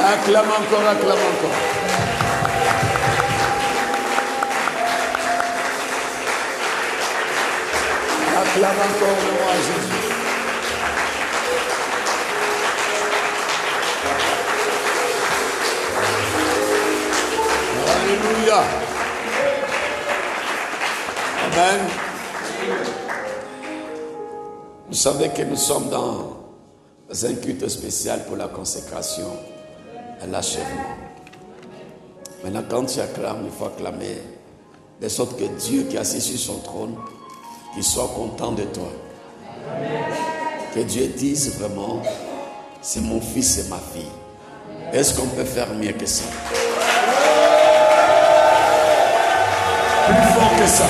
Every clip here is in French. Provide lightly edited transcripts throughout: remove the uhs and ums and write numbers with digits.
Acclame encore, acclame encore. Acclame encore le roi Jésus. Alléluia. Amen. Vous savez que nous sommes dans un culte spécial pour la consécration et l'achèvement. Maintenant, quand tu acclames, il faut acclamer de sorte que Dieu qui est assis sur son trône, qu'il soit content de toi. Que Dieu dise vraiment, c'est mon fils et ma fille. Est-ce qu'on peut faire mieux que ça? Plus fort que ça.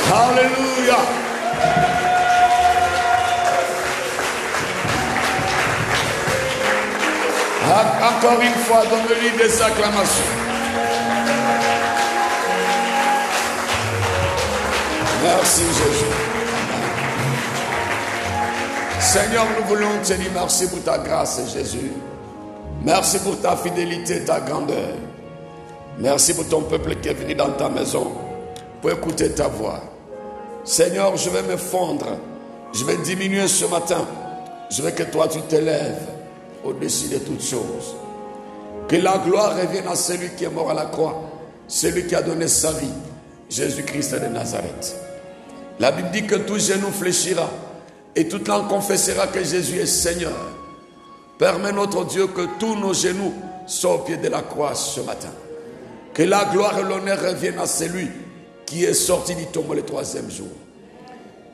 Alléluia. Encore une fois, donne-lui des acclamations. Merci Jésus. Seigneur, nous voulons te dire merci pour ta grâce, Jésus. Merci pour ta fidélité, ta grandeur. Merci pour ton peuple qui est venu dans ta maison pour écouter ta voix. Seigneur, je vais me fondre. Je vais diminuer ce matin. Je veux que toi, tu t'élèves au-dessus de toutes choses. Que la gloire revienne à celui qui est mort à la croix, celui qui a donné sa vie, Jésus-Christ de Nazareth. La Bible dit que tout genou fléchira et toute langue confessera que Jésus est Seigneur. Permets notre Dieu que tous nos genoux soient au pied de la croix ce matin. Que la gloire et l'honneur reviennent à celui qui est sorti du tombeau le troisième jour.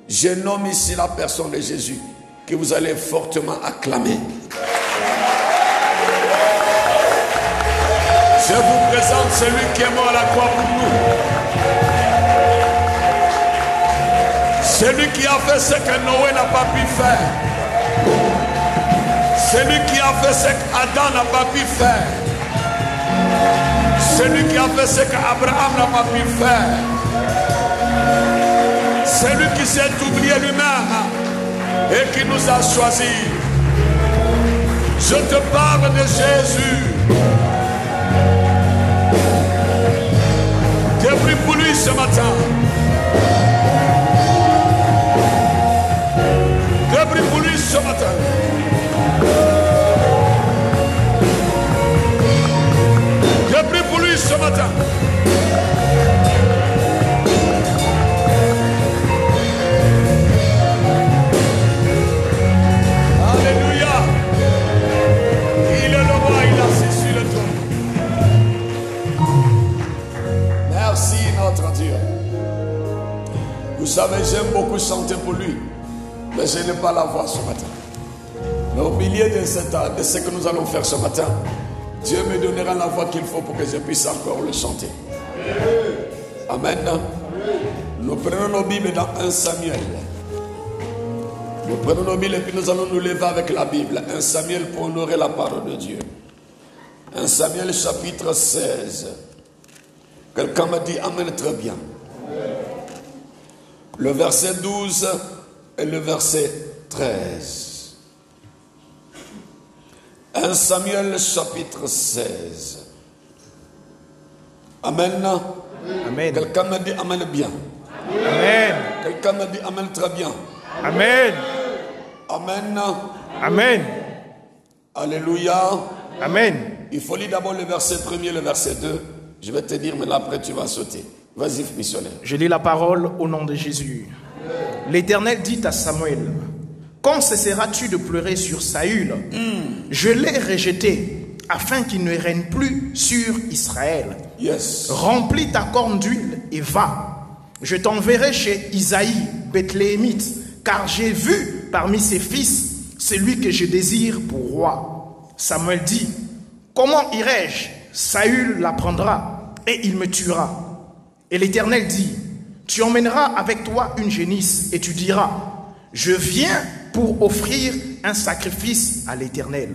Je nomme ici la personne de Jésus que vous allez fortement acclamer. Je vous présente celui qui est mort à la croix pour nous. Celui qui a fait ce que Noé n'a pas pu faire. Celui qui a fait ce qu'Adam n'a pas pu faire. Celui qui a fait ce qu'Abraham n'a pas pu faire. Celui qui s'est oublié lui-même et qui nous a choisis. Je te parle de Jésus. J'ai pris pour lui ce matin. J'ai pris pour lui ce matin. J'ai pris pour lui ce matin. Alléluia. Il est le roi, il est assis sur le trône. Merci notre Dieu. Vous savez, j'aime beaucoup chanter pour lui, mais je n'ai pas la voix ce matin. Mais au milieu de ce que nous allons faire ce matin, Dieu me donnera la voix qu'il faut pour que je puisse encore le chanter. Amen. Nous prenons nos Bibles dans 1 Samuel. Nous prenons nos Bibles et puis nous allons nous lever avec la Bible. 1 Samuel pour honorer la parole de Dieu. 1 Samuel chapitre 16. Quelqu'un m'a dit Amen très bien. Le verset 12 et le verset 13. 1 Samuel chapitre 16. Amen. Amen. Quelqu'un m'a dit Amen bien. Amen. Quelqu'un m'a dit Amen très bien. Amen. Amen. Amen. Alléluia. Amen. Il faut lire d'abord le verset 1er et le verset 2. Je vais te dire, mais là après tu vas sauter. Vas-y, missionnaire. Je lis la parole au nom de Jésus. L'Éternel dit à Samuel: quand cesseras-tu de pleurer sur Saül? Je l'ai rejeté afin qu'il ne règne plus sur Israël. Yes. Remplis ta corne d'huile et va. Je t'enverrai chez Isaïe, Bethléemite, car j'ai vu parmi ses fils celui que je désire pour roi. Samuel dit: comment irai-je? Saül l'apprendra et il me tuera. Et l'Éternel dit: tu emmèneras avec toi une génisse et tu diras: je viens pour offrir un sacrifice à l'Éternel.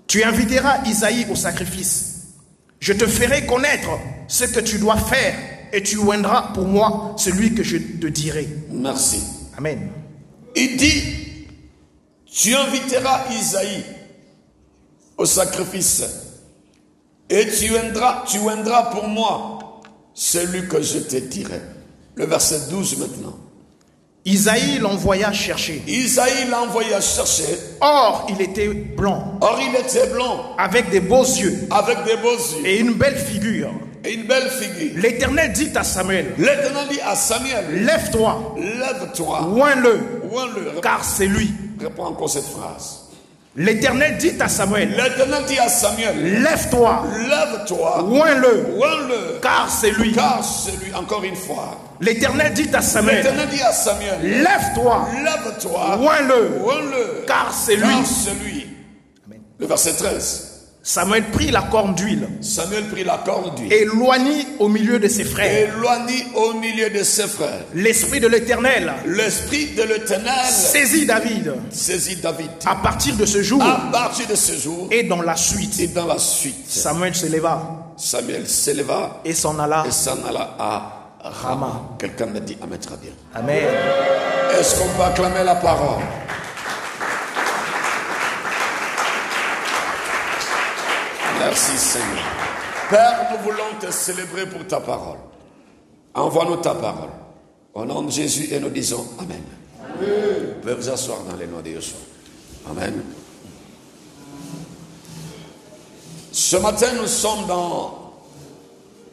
Tu inviteras Isaïe au sacrifice. Je te ferai connaître ce que tu dois faire et tu oindras pour moi celui que je te dirai. Merci. Amen. Il dit, tu inviteras Isaïe au sacrifice et tu oindras pour moi celui que je te dirai. Le verset 12 maintenant. Isaïe l'envoya chercher. Isaïe l'envoya chercher. Or, il était blanc. Or, il était blanc. Avec des beaux yeux. Avec des beaux yeux. Et une belle figure. Et une belle figure. L'Éternel dit à Samuel. L'Éternel dit à Samuel. Lève-toi. Lève-toi. Oins-le. Oins-le. Car c'est lui. Reprends encore cette phrase. L'Éternel dit à Samuel. L'Éternel dit à Samuel. Lève-toi. Lève-toi. Oins-le. Oins-le. Car c'est lui. Car c'est lui. Encore une fois. L'Éternel dit à Samuel. L'Éternel dit à Samuel. Lève-toi. Lève-toi. Oins-le. Oins-le. Car c'est lui. Car c'est lui. Le verset 13. Samuel prit la corne d'huile. Samuel prit la corne d'huile. Éloignit au milieu de ses frères. Éloignit au milieu de ses frères. L'esprit de l'Éternel. L'esprit de l'Éternel. Saisit David. Saisit David. À partir de ce jour. À partir de ce jour. Et dans la suite. Et dans la suite. Samuel se leva. Samuel s'éleva. Et s'en alla. Et s'en alla à Rama. Quelqu'un me dit Amen, très bien. Amen. Est-ce qu'on peut acclamer la parole? Merci Seigneur. Père, nous voulons te célébrer pour ta parole. Envoie-nous ta parole. Au nom de Jésus et nous disons Amen. Amen. Vous pouvez vous asseoir dans les noms de Yeshua. Amen. Ce matin, nous sommes dans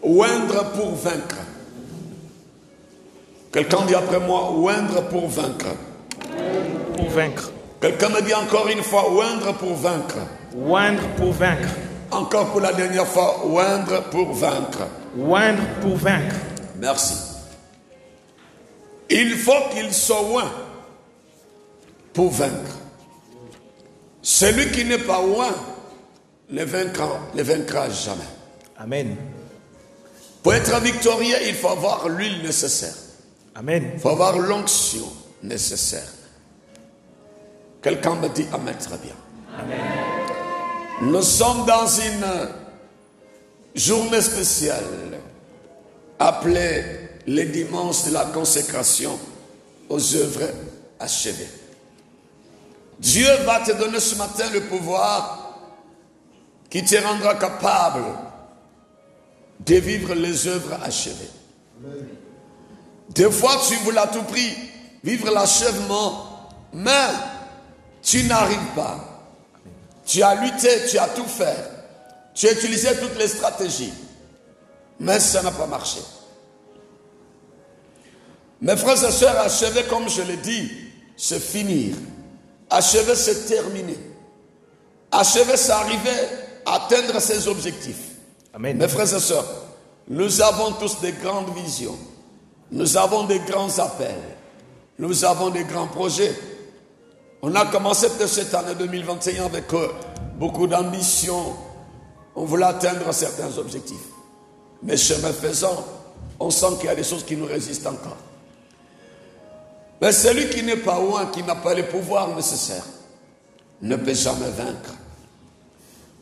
oindre pour vaincre. Quelqu'un dit après moi, oindre pour vaincre. Pour vaincre. Quelqu'un me dit encore une fois, oindre pour vaincre. Oindre pour vaincre. Encore pour la dernière fois, oindre pour vaincre. Oindre pour vaincre. Merci. Il faut qu'il soit oint pour vaincre. Celui qui n'est pas oint ne vaincra jamais. Amen. Pour être victorieux, il faut avoir l'huile nécessaire. Amen. Il faut avoir l'onction nécessaire. Quelqu'un me dit Amen, très bien. Amen. Nous sommes dans une journée spéciale appelée les dimanches de la consécration aux œuvres achevées. Dieu va te donner ce matin le pouvoir qui te rendra capable de vivre les œuvres achevées. Des fois, tu voulais à tout prix vivre l'achèvement, mais tu n'arrives pas. Tu as lutté, tu as tout fait. Tu as utilisé toutes les stratégies. Mais ça n'a pas marché. Mes frères et sœurs, achever, comme je l'ai dit, c'est finir. Achever, c'est terminer. Achever, c'est arriver à atteindre ses objectifs. Amen. Mes frères et sœurs, nous avons tous des grandes visions. Nous avons des grands appels. Nous avons des grands projets. On a commencé peut-être cette année 2021 avec beaucoup d'ambition. On voulait atteindre certains objectifs. Mais chemin faisant, on sent qu'il y a des choses qui nous résistent encore. Mais celui qui n'est pas loin, qui n'a pas le pouvoir nécessaire, ne peut jamais vaincre.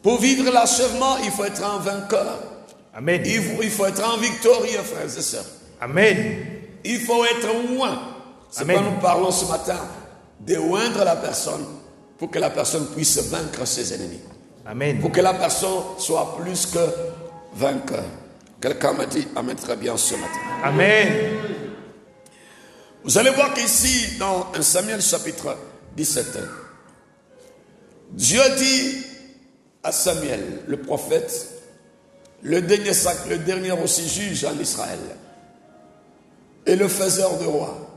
Pour vivre l'achèvement, il faut être un vainqueur. Amen. Il faut être un victorieux, frères et sœurs. Amen. Il faut être oint. C'est pourquoi nous parlons ce matin de oindre la personne pour que la personne puisse vaincre ses ennemis. Amen. Pour que la personne soit plus que vainqueur. Quelqu'un m'a dit Amen très bien ce matin. Amen. Vous allez voir qu'ici, dans 1 Samuel chapitre 17, Dieu dit à Samuel, le prophète, le dernier aussi juge en Israël, et le faiseur de roi,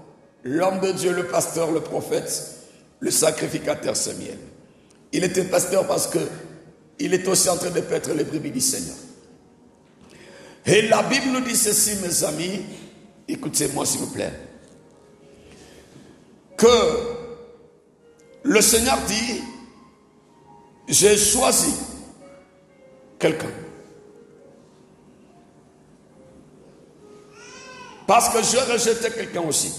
l'homme de Dieu, le pasteur, le prophète, le sacrificateur Samuel. Il était pasteur parce que il est aussi en train de paître les brebis du Seigneur. Et la Bible nous dit ceci, mes amis, écoutez-moi s'il vous plaît, que le Seigneur dit, j'ai choisi quelqu'un. Parce que je rejetais quelqu'un aussi.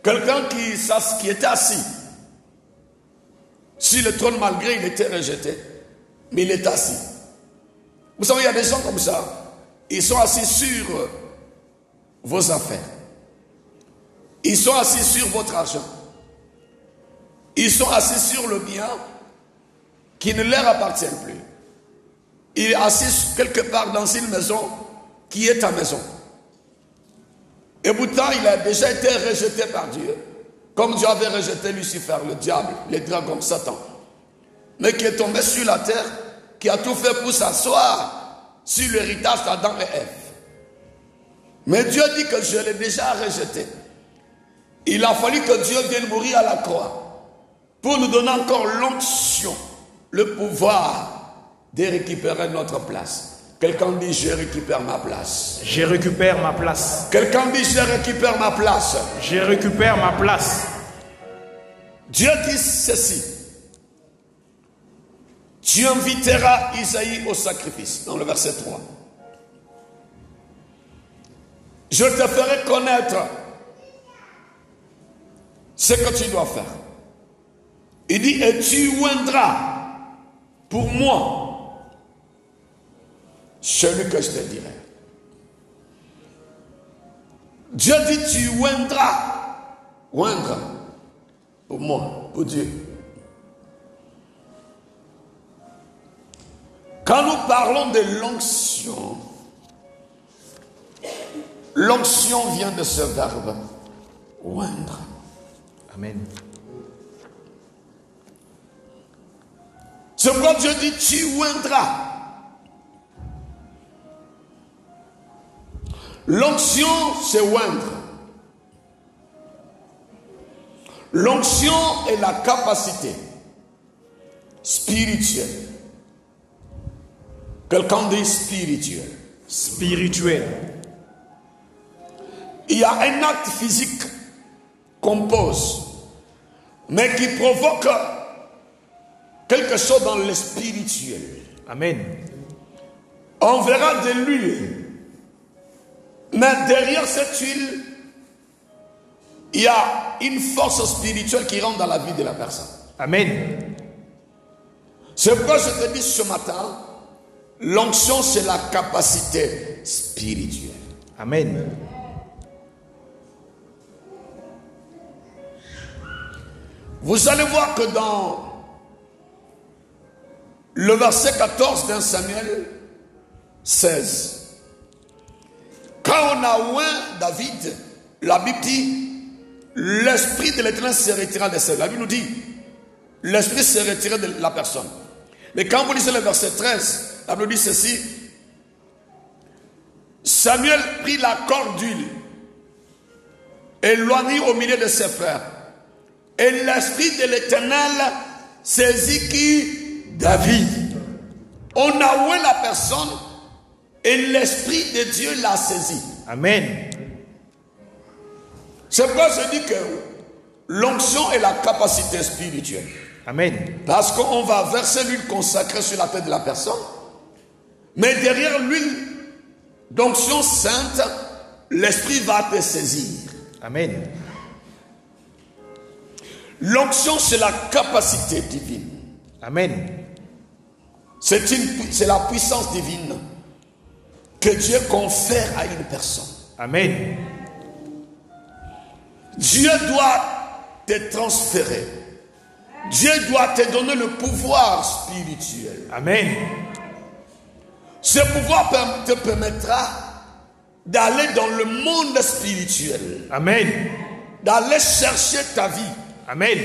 Quelqu'un qui était assis sur le trône malgré il était rejeté. Mais il est assis. Vous savez, il y a des gens comme ça. Ils sont assis sur vos affaires. Ils sont assis sur votre argent. Ils sont assis sur le bien qui ne leur appartient plus. Il est assis quelque part dans une maison qui est ta maison. Et pourtant, il a déjà été rejeté par Dieu, comme Dieu avait rejeté Lucifer, le diable, les dragons, Satan. Mais qui est tombé sur la terre, qui a tout fait pour s'asseoir sur l'héritage d'Adam et Ève. Mais Dieu dit que je l'ai déjà rejeté. Il a fallu que Dieu vienne mourir à la croix pour nous donner encore l'onction, le pouvoir de récupérer notre place. Quelqu'un dit, je récupère ma place. Je récupère ma place. Quelqu'un dit, je récupère ma place. Je récupère ma place. Dieu dit ceci. Tu inviteras Isaïe au sacrifice, dans le verset 3. Je te ferai connaître ce que tu dois faire. Il dit, et tu oindras pour moi celui que je te dirai. Dieu dit, tu oindras. Oindre pour moi, pour Dieu. Quand nous parlons de l'onction, l'onction vient de ce verbe oindre. Amen. C'est pourquoi Dieu dit, tu oindras. L'onction, c'est oindre. L'onction est la capacité spirituelle. Quelqu'un dit spirituel. Spirituel. Il y a un acte physique qu'on pose, mais qui provoque quelque chose dans le spirituel. Amen. On verra de l'huile. Mais derrière cette huile, il y a une force spirituelle qui rentre dans la vie de la personne. Amen. C'est pourquoi je te dis ce matin, l'onction c'est la capacité spirituelle. Amen. Vous allez voir que dans le verset 14 d'un Samuel 16, quand on a oint David, la Bible dit, l'esprit de l'Éternel se retira de celle. La Bible nous dit, l'esprit se retira de la personne. Mais quand vous lisez le verset 13, la Bible dit ceci, Samuel prit la corde d'huile et l'oignit au milieu de ses frères. Et l'esprit de l'Éternel saisit qui? David. On a oint la personne et l'esprit de Dieu l'a saisi. Amen. C'est pourquoi je dis que l'onction est la capacité spirituelle. Amen. Parce qu'on va verser l'huile consacrée sur la tête de la personne. Mais derrière l'huile d'onction sainte, l'esprit va te saisir. Amen. L'onction, c'est la capacité divine. Amen. C'est la puissance divine que Dieu confère à une personne. Amen. Dieu doit te transférer. Dieu doit te donner le pouvoir spirituel. Amen. Ce pouvoir te permettra d'aller dans le monde spirituel. Amen. D'aller chercher ta vie. Amen.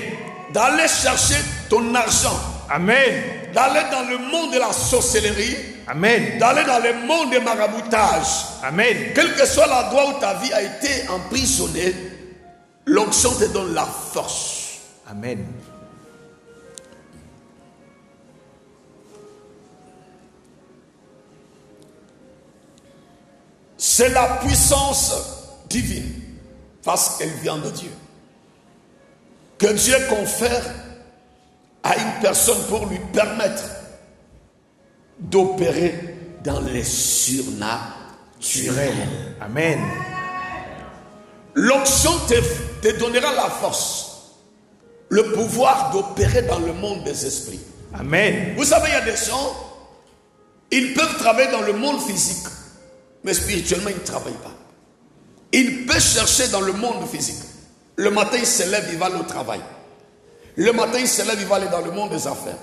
D'aller chercher ton argent. Amen. D'aller dans le monde de la sorcellerie. Amen. D'aller dans le monde des maraboutages. Amen. Quel que soit l'endroit où ta vie a été emprisonnée, l'onction te donne la force. Amen. C'est la puissance divine parce qu'elle vient de Dieu. Que Dieu confère à une personne pour lui permettre d'opérer dans les surnaturels. Amen. L'onction te donnera la force, le pouvoir d'opérer dans le monde des esprits. Amen. Vous savez, il y a des gens, ils peuvent travailler dans le monde physique, mais spirituellement, ils ne travaillent pas. Il peut chercher dans le monde physique. Le matin, il se lève, il va aller au travail. Le matin, il se lève, il va aller dans le monde des affaires.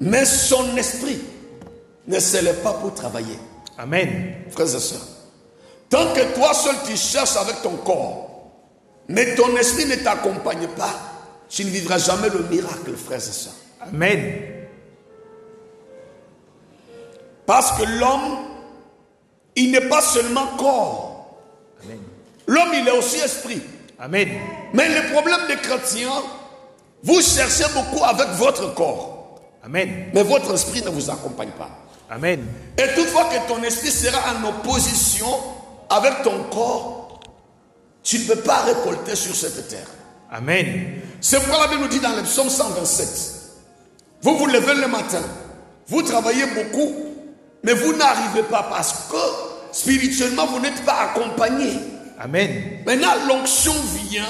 Mais son esprit ne se lève pas pour travailler. Amen. Frères et sœurs, tant que toi seul tu cherches avec ton corps, mais ton esprit ne t'accompagne pas, tu ne vivras jamais le miracle, frères et sœurs. Amen. Parce que l'homme, il n'est pas seulement corps. Amen. L'homme, il est aussi esprit. Amen. Mais le problème des chrétiens, vous cherchez beaucoup avec votre corps. Amen. Mais votre esprit ne vous accompagne pas. Amen. Et toutefois que ton esprit sera en opposition avec ton corps, tu ne peux pas récolter sur cette terre. Amen. C'est pourquoi la Bible nous dit dans le psaume 127, vous vous levez le matin, vous travaillez beaucoup, mais vous n'arrivez pas parce que spirituellement vous n'êtes pas accompagné. Amen. Maintenant l'onction vient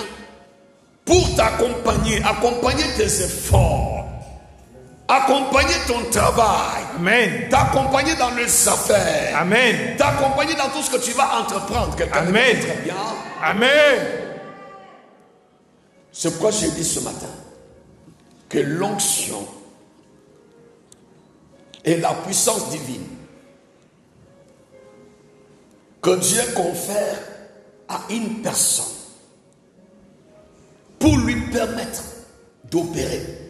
pour t'accompagner, accompagner tes efforts, accompagner ton travail. Amen. T'accompagner dans les affaires. Amen. T'accompagner dans tout ce que tu vas entreprendre. Amen. Très bien. Amen. C'est pourquoi j'ai dit ce matin que l'onction et la puissance divine que Dieu confère à une personne pour lui permettre d'opérer.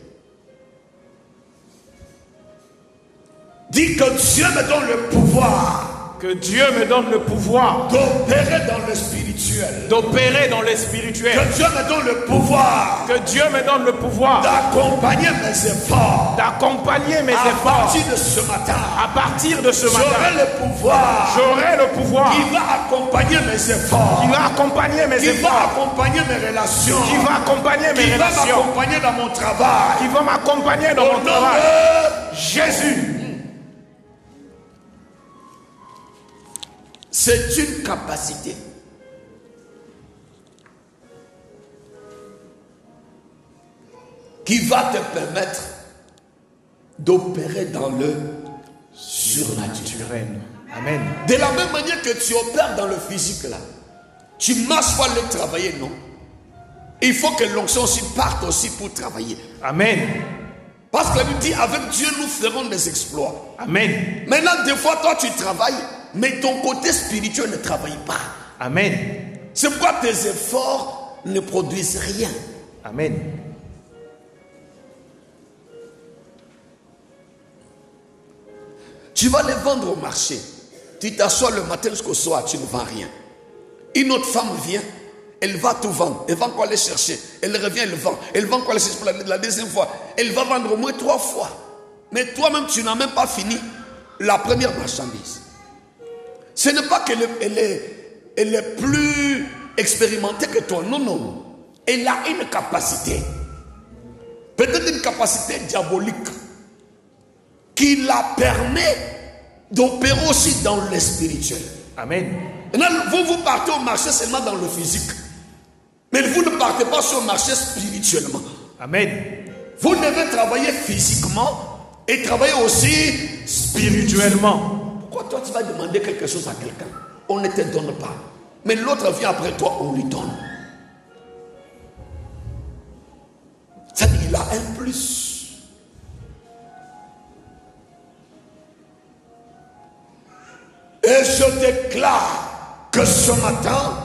Dis que Dieu me donne le pouvoir. Que Dieu me donne le pouvoir d'opérer dans le spirituel. D'opérer dans le spirituel. Que Dieu me donne le pouvoir. Que Dieu me donne le pouvoir d'accompagner mes efforts. D'accompagner mes efforts. À partir de ce matin. À partir de ce matin. J'aurai le pouvoir. J'aurai le pouvoir. Qui va accompagner mes efforts. Qui va accompagner mes efforts. Qui va accompagner mes relations. Qui va accompagner mes relations. Qui va m'accompagner dans mon travail. Qui va m'accompagner dans mon travail. De Jésus. C'est une capacité. Qui va te permettre d'opérer dans le surnaturel. Amen. De la même manière que tu opères dans le physique là, tu marches pour aller travailler, non? Il faut que l'onction aussi parte aussi pour travailler. Amen. Parce que la Bible dit, avec Dieu nous ferons des exploits. Amen. Maintenant, des fois, toi tu travailles, mais ton côté spirituel ne travaille pas. Amen. C'est pourquoi tes efforts ne produisent rien. Amen. Tu vas les vendre au marché. Tu t'assois le matin jusqu'au soir, tu ne vends rien. Une autre femme vient, elle va tout vendre. Elle va encore aller chercher. Elle revient, elle vend. Elle va encore aller chercher pour la deuxième fois. Elle va vendre au moins 3 fois. Mais toi-même, tu n'as même pas fini la première marchandise. Ce n'est pas qu'elle est plus expérimentée que toi. Non, non. Elle a une capacité. Peut-être une capacité diabolique qui la permet d'opérer aussi dans le spirituel. Amen. Maintenant, vous partez au marché seulement dans le physique. Mais vous ne partez pas sur le marché spirituellement. Amen. Vous devez travailler physiquement et travailler aussi spirituellement. Pourquoi toi tu vas demander quelque chose à quelqu'un? On ne te donne pas. Mais l'autre vient après toi, on lui donne. C'est-à-dire qu'il a un plus. Et je déclare que ce matin,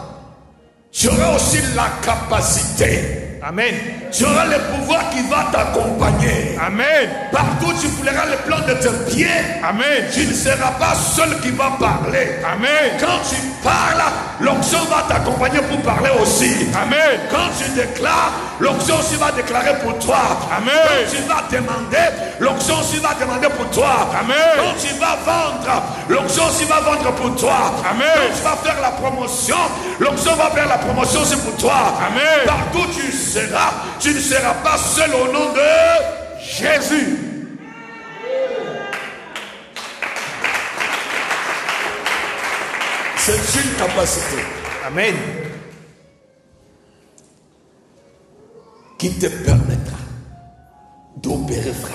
tu auras aussi la capacité. Amen. Tu auras le pouvoir qui va t'accompagner. Amen. Partout tu fouleras le plan de tes pieds. Amen. Tu ne seras pas seul qui va parler. Amen. Quand tu parles, l'onction va t'accompagner pour parler aussi. Amen. Quand tu déclares, l'onction aussi va déclarer pour toi. Amen. Quand tu vas demander, l'onction aussi va demander pour toi. Amen. Quand tu vas vendre, l'onction aussi va vendre pour toi. Amen. Quand tu vas faire la promotion, l'onction va faire la promotion aussi pour toi. Amen. Partout tu ne seras pas seul au nom de Jésus. C'est une capacité. Amen. Qui te permettra d'opérer, frère,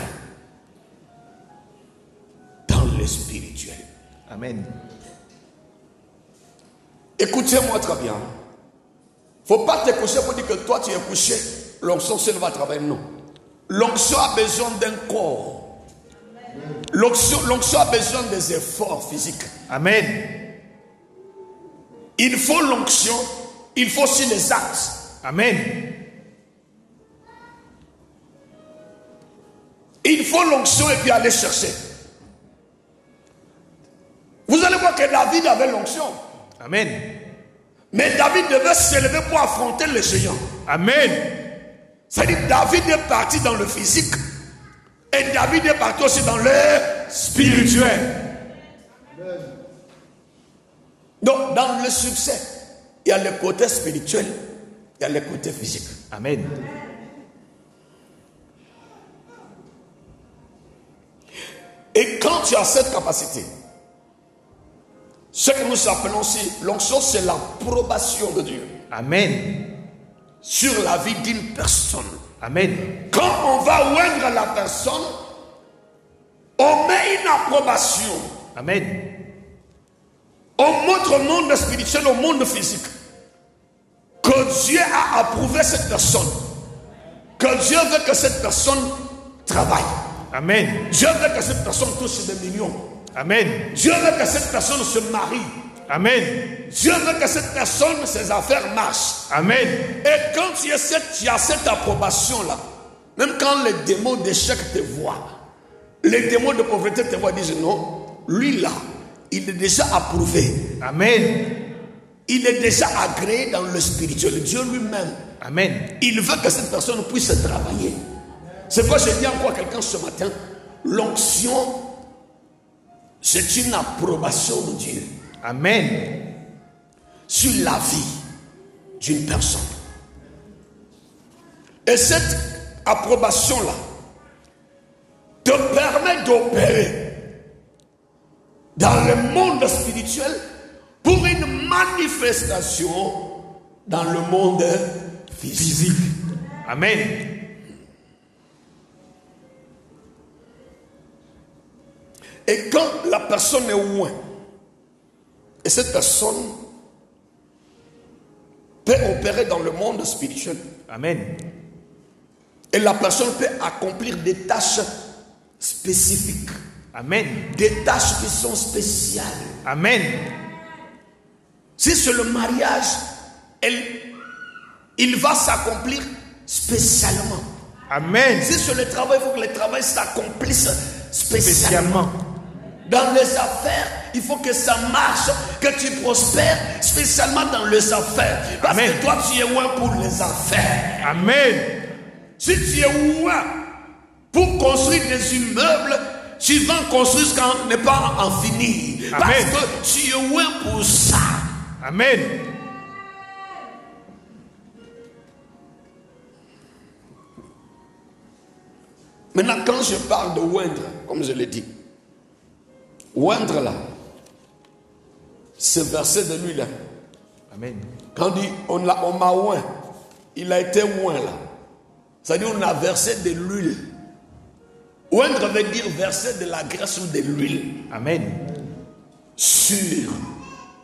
dans le spirituel. Amen. Écoutez-moi très bien. Il ne faut pas te coucher pour dire que toi tu es couché. L'onction seule va travailler. Non. L'onction a besoin d'un corps. L'onction a besoin des efforts physiques. Amen. Il faut l'onction. Il faut aussi les actes. Amen. Il faut l'onction et puis aller chercher. Vous allez voir que David avait l'onction. Amen. Mais David devait s'élever pour affronter les géants. Amen. C'est-à-dire que David est parti dans le physique. Et David est parti aussi dans le spirituel. Donc, dans le succès, il y a le côté spirituel, il y a le côté physique. Amen. Et quand tu as cette capacité, ce que nous appelons aussi l'onction, c'est l'approbation de Dieu. Amen. Sur la vie d'une personne. Amen. Quand on va oindre la personne, on met une approbation. Amen. On montre au monde spirituel, au monde physique, que Dieu a approuvé cette personne. Que Dieu veut que cette personne travaille. Amen. Dieu veut que cette personne touche des millions. Amen. Dieu veut que cette personne se marie. Amen. Dieu veut que cette personne, ses affaires marchent. Amen. Et quand tu as cette approbation-là, même quand les démons d'échec te voient, les démons de pauvreté te voient, disent non, lui là, il est déjà approuvé. Amen. Il est déjà agréé dans le spirituel. Dieu lui-même. Amen. Il veut que cette personne puisse travailler. C'est pourquoi je dis encore à quelqu'un ce matin, l'onction, c'est une approbation de Dieu. Amen. Sur la vie d'une personne. Et cette approbation-là te permet d'opérer dans le monde spirituel pour une manifestation dans le monde physique. Amen. Et quand la personne est loin, et cette personne peut opérer dans le monde spirituel. Amen. Et la personne peut accomplir des tâches spécifiques. Amen. Des tâches qui sont spéciales. Amen. Si c'est le mariage, il va s'accomplir spécialement. Amen. Si c'est le travail, il faut que le travail s'accomplisse spécialement. Dans les affaires, il faut que ça marche, que tu prospères spécialement dans les affaires. Parce Amen. que toi, tu es loin pour les affaires. Amen. Si tu es loin pour construire des immeubles, tu vas construire quand n'est pas en fini. Amen. Parce que tu es loin pour ça. Amen. Maintenant, quand je parle de oindre, comme je l'ai dit, oindre là, ce verset de lui là. Amen. Quand on dit on m'a oint, il a été oint là. C'est-à-dire on a versé de l'huile. Oindre veut dire verser de la graisse ou de l'huile. Amen. Sur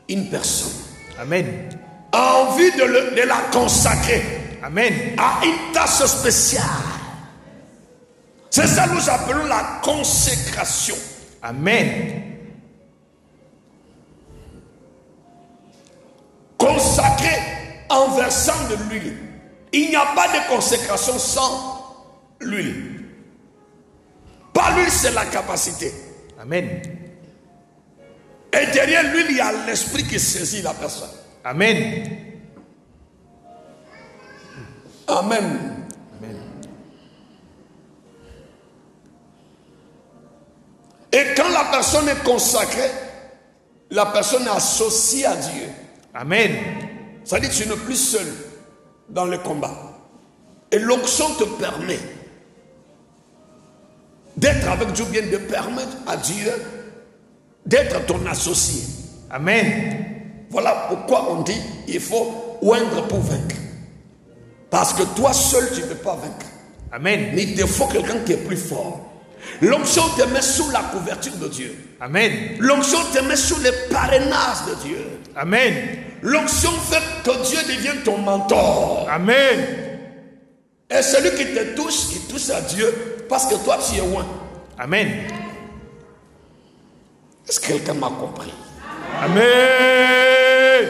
une personne. Amen. En vue de la consacrer. Amen. À une tâche spéciale. C'est ça que nous appelons la consécration. Amen. Consacré en versant de l'huile. Il n'y a pas de consécration sans l'huile. Pas l'huile, c'est la capacité. Amen. Et derrière l'huile, il y a l'esprit qui saisit la personne. Amen. Amen. Amen. Et quand la personne est consacrée, la personne est associée à Dieu. Amen. Ça dit que tu n'es plus seul dans le combat. Et l'onction te permet d'être avec Dieu, bien de permettre à Dieu d'être ton associé. Amen. Voilà pourquoi on dit il faut oindre pour vaincre. Parce que toi seul tu ne peux pas vaincre. Amen. Mais il te faut quelqu'un qui est plus fort. L'onction te met sous la couverture de Dieu. Amen. L'onction te met sous le parrainage de Dieu. Amen. L'onction fait que Dieu devienne ton mentor. Amen. Et celui qui te touche, il touche à Dieu parce que toi tu es loin. Amen. Est-ce que quelqu'un m'a compris? Amen.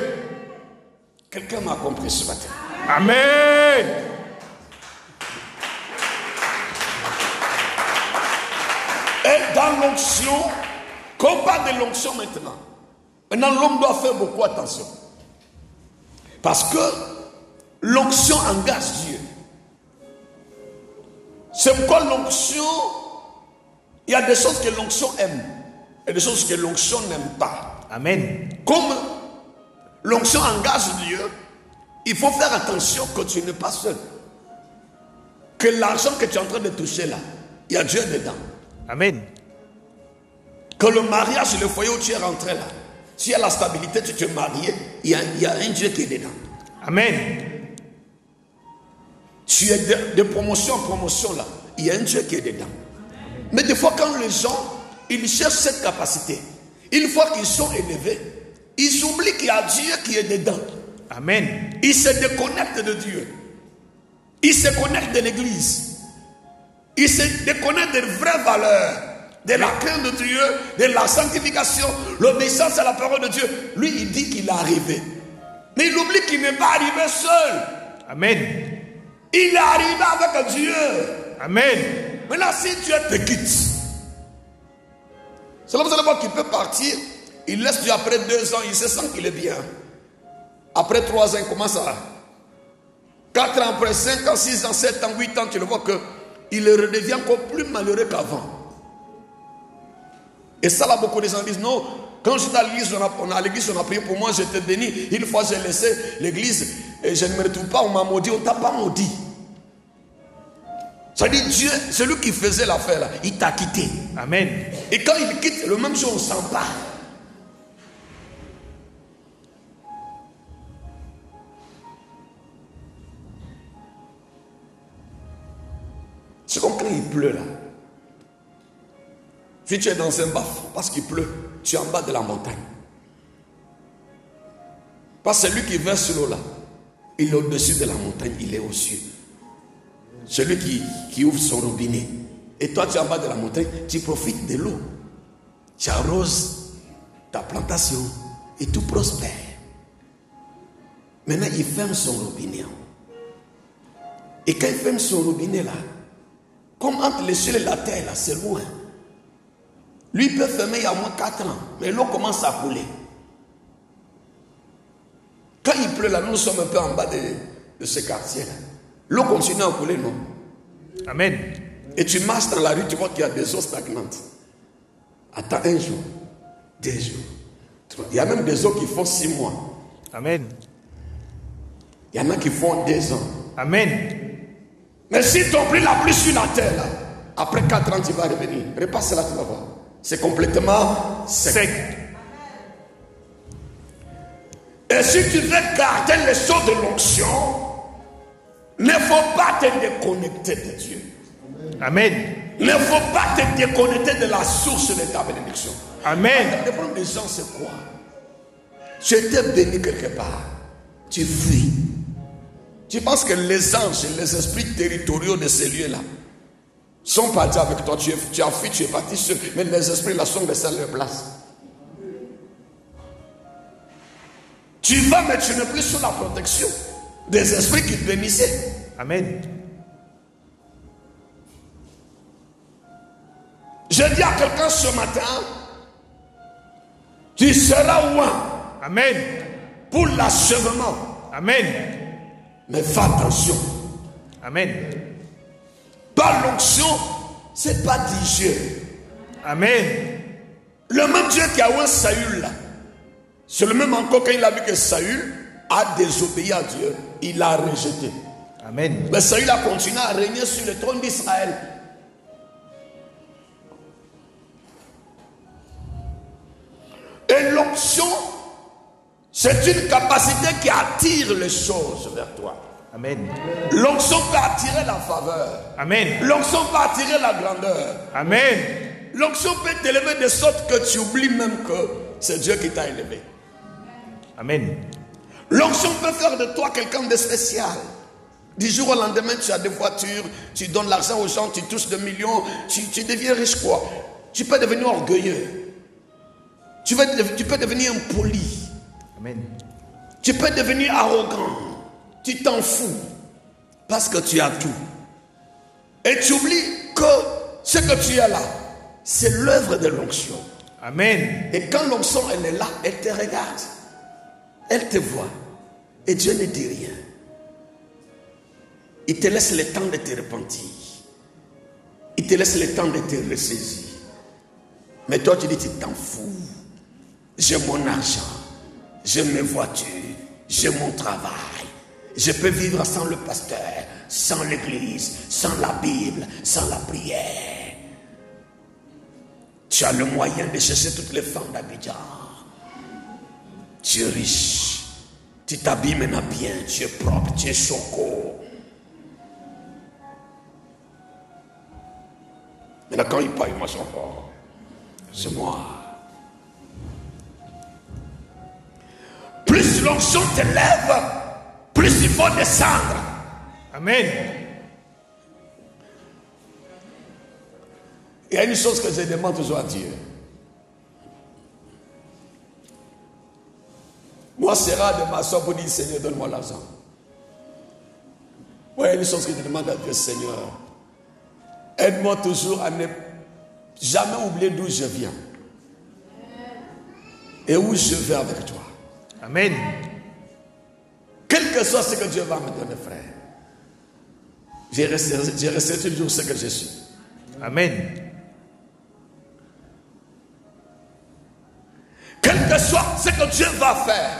Quelqu'un m'a compris ce matin? Amen. Et dans l'onction, qu'on parle de l'onction maintenant, l'homme doit faire beaucoup attention. Parce que l'onction engage Dieu. C'est pourquoi l'onction, il y a des choses que l'onction aime et des choses que l'onction n'aime pas. Amen. Comme l'onction engage Dieu, il faut faire attention que tu n'es pas seul. Que l'argent que tu es en train de toucher là, il y a Dieu dedans. Amen. Que le mariage et le foyer où tu es rentré là, s'il y a la stabilité, tu te maries, il y a un Dieu qui est dedans. Amen. Tu es de promotion en promotion là, il y a un Dieu qui est dedans. Mais des fois quand les gens, ils cherchent cette capacité, une fois qu'ils sont élevés, ils oublient qu'il y a Dieu qui est dedans. Amen. Ils se déconnectent de Dieu. Ils se connectent de l'église. Ils se déconnectent des vraies valeurs, de la crainte de Dieu, de la sanctification, l'obéissance à la parole de Dieu. Lui, il dit qu'il est arrivé. Mais il oublie qu'il n'est pas arrivé seul. Amen. Il est arrivé avec Dieu. Amen. Maintenant, si Dieu te quitte, c'est là que vous allez voir qu'il peut partir. Il laisse Dieu après 2 ans, il se sent qu'il est bien. Après 3 ans, il commence à 4 ans, après 5 ans, 6 ans, 7 ans, 8 ans, tu le vois qu'il redevient encore plus malheureux qu'avant. Et ça là, beaucoup de gens disent non. Quand j'étais à l'église, on a prié pour moi, j'étais béni. Une fois j'ai laissé l'église et je ne me retrouve pas, on m'a maudit, on t'a pas maudit. Ça dit Dieu, celui qui faisait l'affaire là, il t'a quitté. Amen. Et quand il quitte, le même jour on s'empare. C'est comme quand il pleut là. Si tu es dans un bas-fond, parce qu'il pleut, tu es en bas de la montagne. Parce que celui qui verse l'eau là, il est au-dessus de la montagne, il est aux cieux. Celui qui ouvre son robinet. Et toi tu es en bas de la montagne, tu profites de l'eau. Tu arroses ta plantation et tout prospère. Maintenant il ferme son robinet. Et quand il ferme son robinet là, comme entre les cieux et la terre là, c'est loin. Lui peut fermer il y a moins 4 ans, mais l'eau commence à couler. Quand il pleut là, nous sommes un peu en bas de ce quartier là. L'eau continue à couler, non? Amen. Et tu marches dans la rue, tu vois qu'il y a des eaux stagnantes. Attends 1 jour, 2 jours, 3. Il y a même des eaux qui font 6 mois. Amen. Il y en a qui font 2 ans. Amen. Mais si ton pluie la pluie sur la terre là, après 4 ans tu vas revenir. Repasse là, tu vas voir. C'est complètement sec. Et si tu veux garder les choses de l'onction, ne faut pas te déconnecter de Dieu. Amen. Ne faut pas te déconnecter de la source de ta bénédiction. Amen. Le problème des gens, c'est quoi? Tu étais béni quelque part. Tu fuis. Tu penses que les anges et les esprits territoriaux de ces lieux-là sont partis avec toi. Tu as fui, tu es parti seul. Mais les esprits là sont restés à leur place. Tu vas, mais tu n'es plus sous la protection des esprits qui te bénissaient. Amen. Je dis à quelqu'un ce matin, tu seras loin. Amen. Pour l'achèvement. Amen. Mais fais attention. Amen. Par l'onction, c'est pas Dieu. Amen. Le même Dieu qui a oint Saül là, c'est le même encore quand il a vu que Saül a désobéi à Dieu, il l'a rejeté. Amen. Mais Saül a continué à régner sur le trône d'Israël. Et l'onction, c'est une capacité qui attire les choses vers toi. Amen. L'onction peut attirer la faveur. Amen. L'onction peut attirer la grandeur. Amen. L'onction peut t'élever de sorte que tu oublies même que c'est Dieu qui t'a élevé. Amen. L'onction peut faire de toi quelqu'un de spécial. Du jour au lendemain, tu as des voitures, tu donnes l'argent aux gens, tu touches des millions, tu deviens riche quoi. Tu peux devenir orgueilleux. Tu peux devenir impoli. Amen. Tu peux devenir arrogant. Tu t'en fous parce que tu as tout. Et tu oublies que ce que tu as là, c'est l'œuvre de l'onction. Amen. Et quand l'onction elle est là, elle te regarde. Elle te voit. Et Dieu ne dit rien. Il te laisse le temps de te repentir. Il te laisse le temps de te ressaisir. Mais toi tu dis tu t'en fous. J'ai mon argent. J'ai mes voitures. J'ai mon travail. Je peux vivre sans le pasteur, sans l'église, sans la Bible, sans la prière. Tu as le moyen de chercher toutes les femmes d'Abidjan. Tu es riche. Tu t'habilles maintenant bien. Tu es propre. Tu es choco. Maintenant quand il parle, moi je fort. C'est moi. Plus l'onction te lève, plus il faut descendre. Amen. Il y a une chose que je demande toujours à Dieu. Moi, c'est rare de m'asseoir pour dire Seigneur, donne-moi l'argent. Moi, il y a une chose que je demande à Dieu, Seigneur. Aide-moi toujours à ne jamais oublier d'où je viens. Et où je vais avec toi. Amen. Quel que soit ce que Dieu va me donner, frère. J'ai resté toujours ce que je suis. Amen. Quel que soit ce que Dieu va faire.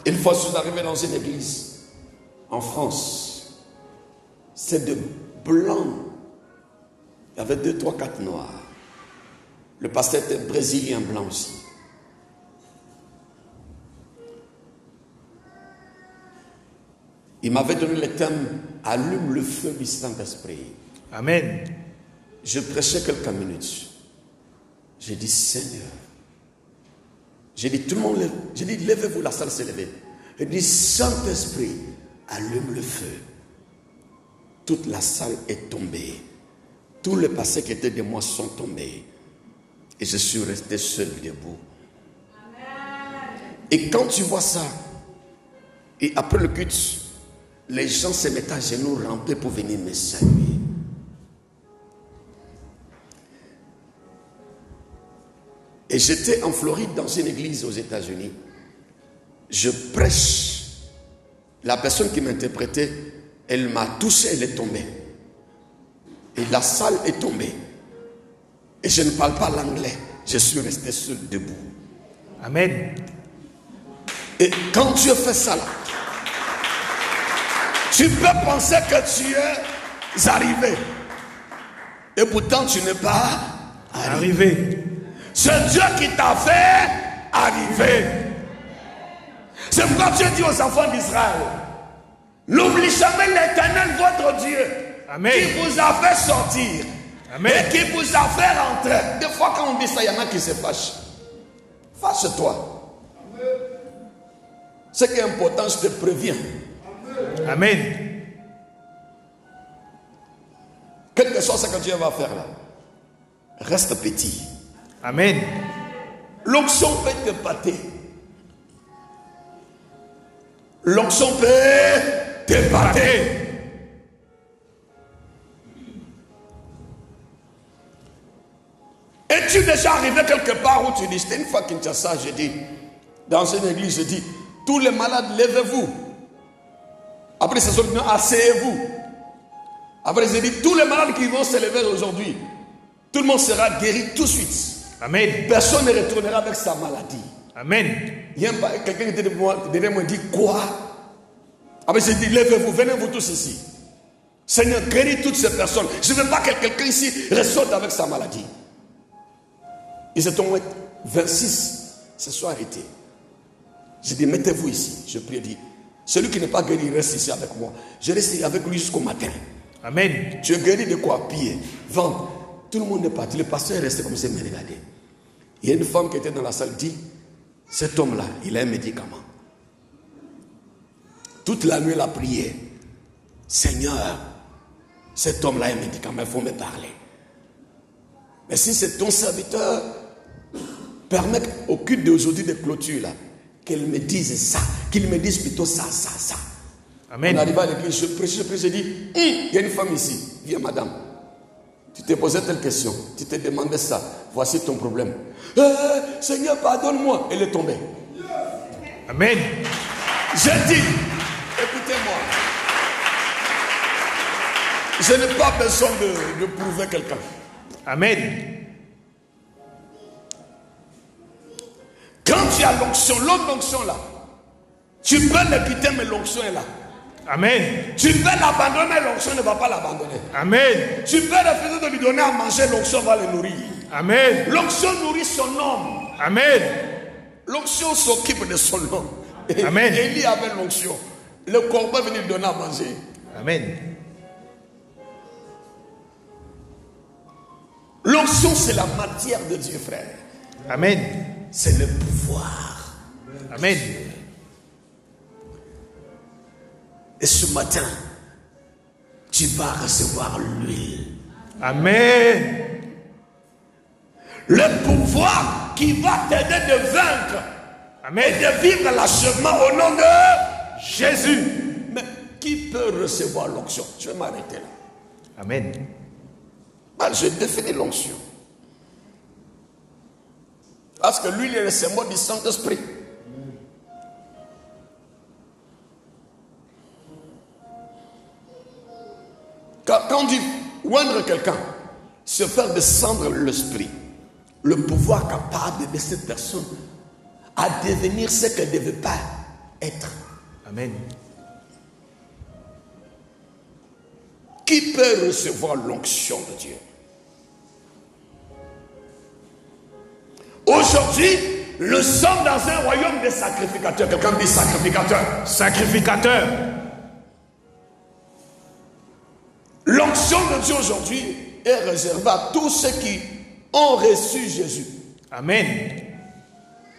Une fois, je suis arrivé dans une église en France. C'est de blancs. Il y avait 2, 3, 4 noirs. Le pasteur était brésilien blanc aussi. Il m'avait donné le thème « Allume le feu du Saint-Esprit ». Amen. Je prêchais quelques minutes. J'ai dit, Seigneur. J'ai dit, tout le monde, j'ai dit, levez-vous, la salle s'est levée. J'ai dit, Saint-Esprit, allume le feu. Toute la salle est tombée. Tous les passés qui étaient de moi sont tombés. Et je suis resté seul debout. Amen. Et quand tu vois ça, et après le culte, les gens se mettent à genoux rampés pour venir me saluer. Et j'étais en Floride dans une église aux États-Unis. Je prêche. La personne qui m'interprétait, elle m'a touché, elle est tombée. Et la salle est tombée. Et je ne parle pas l'anglais. Je suis resté seul debout. Amen. Et quand Dieu fait ça là, tu peux penser que tu es arrivé. Et pourtant tu n'es pas arrivé. C'est Dieu qui t'a fait arriver. C'est pourquoi Dieu dit aux enfants d'Israël, n'oublie jamais l'Éternel votre Dieu. Amen. Qui vous a fait sortir. Amen. Et qui vous a fait rentrer. Des fois quand on dit ça, il y en a qui se fâchent. Fâche-toi. Ce qui est important, je te préviens. Amen. Quel que soit ce que Dieu va faire là, reste petit. Amen. L'onction peut te pâter. L'onction peut te pâter. Es-tu déjà arrivé quelque part où tu dis, c'était une fois Kinshasa, j'ai dit, dans une église, j'ai dit, tous les malades, levez-vous. Après, c'est seulement asseyez-vous. Après, j'ai dit, tous les malades qui vont se lever aujourd'hui, tout le monde sera guéri tout de suite. Amen. Personne ne retournera avec sa maladie. Amen. Il y a quelqu'un qui était derrière moi dit, quoi? Après, j'ai dit, levez-vous, venez-vous tous ici. Seigneur, guéris toutes ces personnes. Je ne veux pas que quelqu'un ici ressorte avec sa maladie. Ils étaient 26 se sont arrêtés. J'ai dit, mettez-vous ici. Je prie, dit, celui qui n'est pas guéri reste ici avec moi. Je reste avec lui jusqu'au matin. Amen. Tu es guéri de quoi? Piller, vendre. Tout le monde est parti. Le pasteur est resté comme ça, me regarder. Il y a une femme qui était dans la salle, dit, cet homme-là, il a un médicament. Toute la nuit, elle a prié. Seigneur, cet homme-là a un médicament, il faut me parler. Mais si c'est ton serviteur, permets au culte d'aujourd'hui de clôture, là, qu'elle me dise ça, qu'il me dise plutôt ça. Amen. On arrive à l'église, je prêche, je dis, il y a une femme ici, viens madame. Tu t'es posé telle question, tu t'es demandé ça, voici ton problème. Seigneur, pardonne-moi. Elle est tombée. Amen. Je dis, écoutez-moi, je n'ai pas besoin de prouver quelqu'un. Amen. Quand tu as l'onction, l'onction là, tu peux le quitter, mais l'onction est là. Amen. Tu peux l'abandonner, mais l'onction ne va pas l'abandonner. Amen. Tu peux refuser de lui donner à manger, l'onction va le nourrir. Amen. L'onction nourrit son homme. Amen. L'onction s'occupe de son homme. Amen. Élie avait l'onction. Le corbeau venait lui donner à manger. Amen. L'onction, c'est la matière de Dieu, frère. Amen. C'est le pouvoir. Amen. Et ce matin, tu vas recevoir l'huile. Amen. Le pouvoir qui va t'aider de vaincre. Amen. Et de vivre l'achèvement au nom de Jésus. Mais qui peut recevoir l'onction? Je vais m'arrêter là. Amen. Je définis l'onction. Parce que l'huile est le symbole du Saint-Esprit. Quand on dit oindre quelqu'un, se faire descendre l'esprit, le pouvoir capable de cette personne à devenir ce qu'elle ne devait pas être. Amen. Qui peut recevoir l'onction de Dieu? Aujourd'hui, nous sommes dans un royaume de sacrificateurs. Quelqu'un dit sacrificateur. Sacrificateur. L'onction de Dieu aujourd'hui est réservée à tous ceux qui ont reçu Jésus. Amen.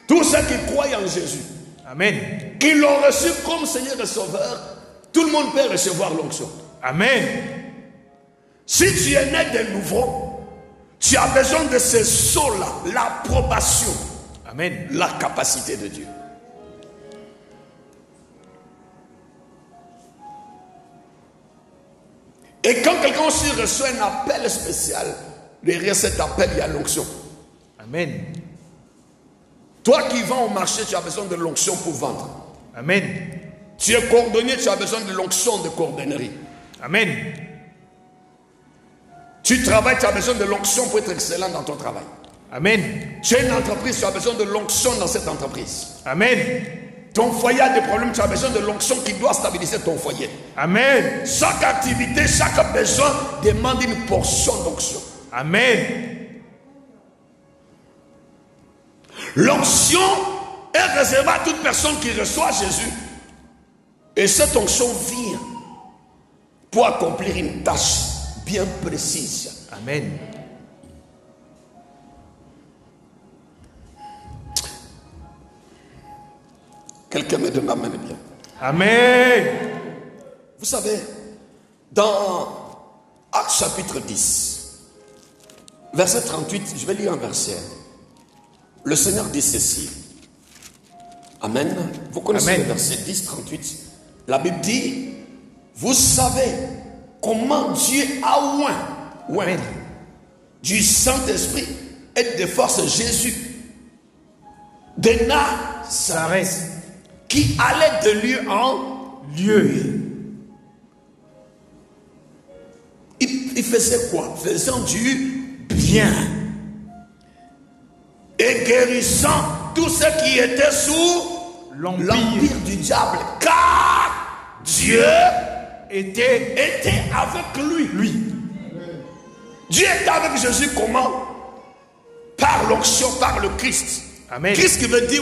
Tous ceux qui croient en Jésus. Amen. Qui l'ont reçu comme Seigneur et Sauveur. Tout le monde peut recevoir l'onction. Amen. Si tu es né de nouveau, tu as besoin de ce sceau-là, l'approbation. Amen. La capacité de Dieu. Et quand quelqu'un aussi reçoit un appel spécial, derrière cet appel, il y a l'onction. Amen. Toi qui vends au marché, tu as besoin de l'onction pour vendre. Amen. Tu es cordonnier, tu as besoin de l'onction de cordonnerie. Amen. Tu travailles, tu as besoin de l'onction pour être excellent dans ton travail. Amen. Tu as une entreprise, tu as besoin de l'onction dans cette entreprise. Amen. Ton foyer a des problèmes, tu as besoin de l'onction qui doit stabiliser ton foyer. Amen. Chaque activité, chaque besoin demande une portion d'onction. Amen. L'onction est réservée à toute personne qui reçoit Jésus. Et cette onction vient pour accomplir une tâche bien précise. Amen. Quelqu'un me donne la main bien. Amen. Vous savez, dans Actes chapitre 10, verset 38, je vais lire un verset. Le Seigneur dit ceci. Amen. Vous connaissez Amen. le verset 10, 38. La Bible dit, vous savez comment Dieu a oint du Saint-Esprit et de force Jésus de Nazareth, qui allait de lieu en lieu. Il faisait quoi? Faisant du bien et guérissant tous ceux qui étaient sous l'empire du diable, car Dieu était avec lui. Dieu était avec Jésus comment? Par l'onction, par le Christ. Amen. Christ qui veut dire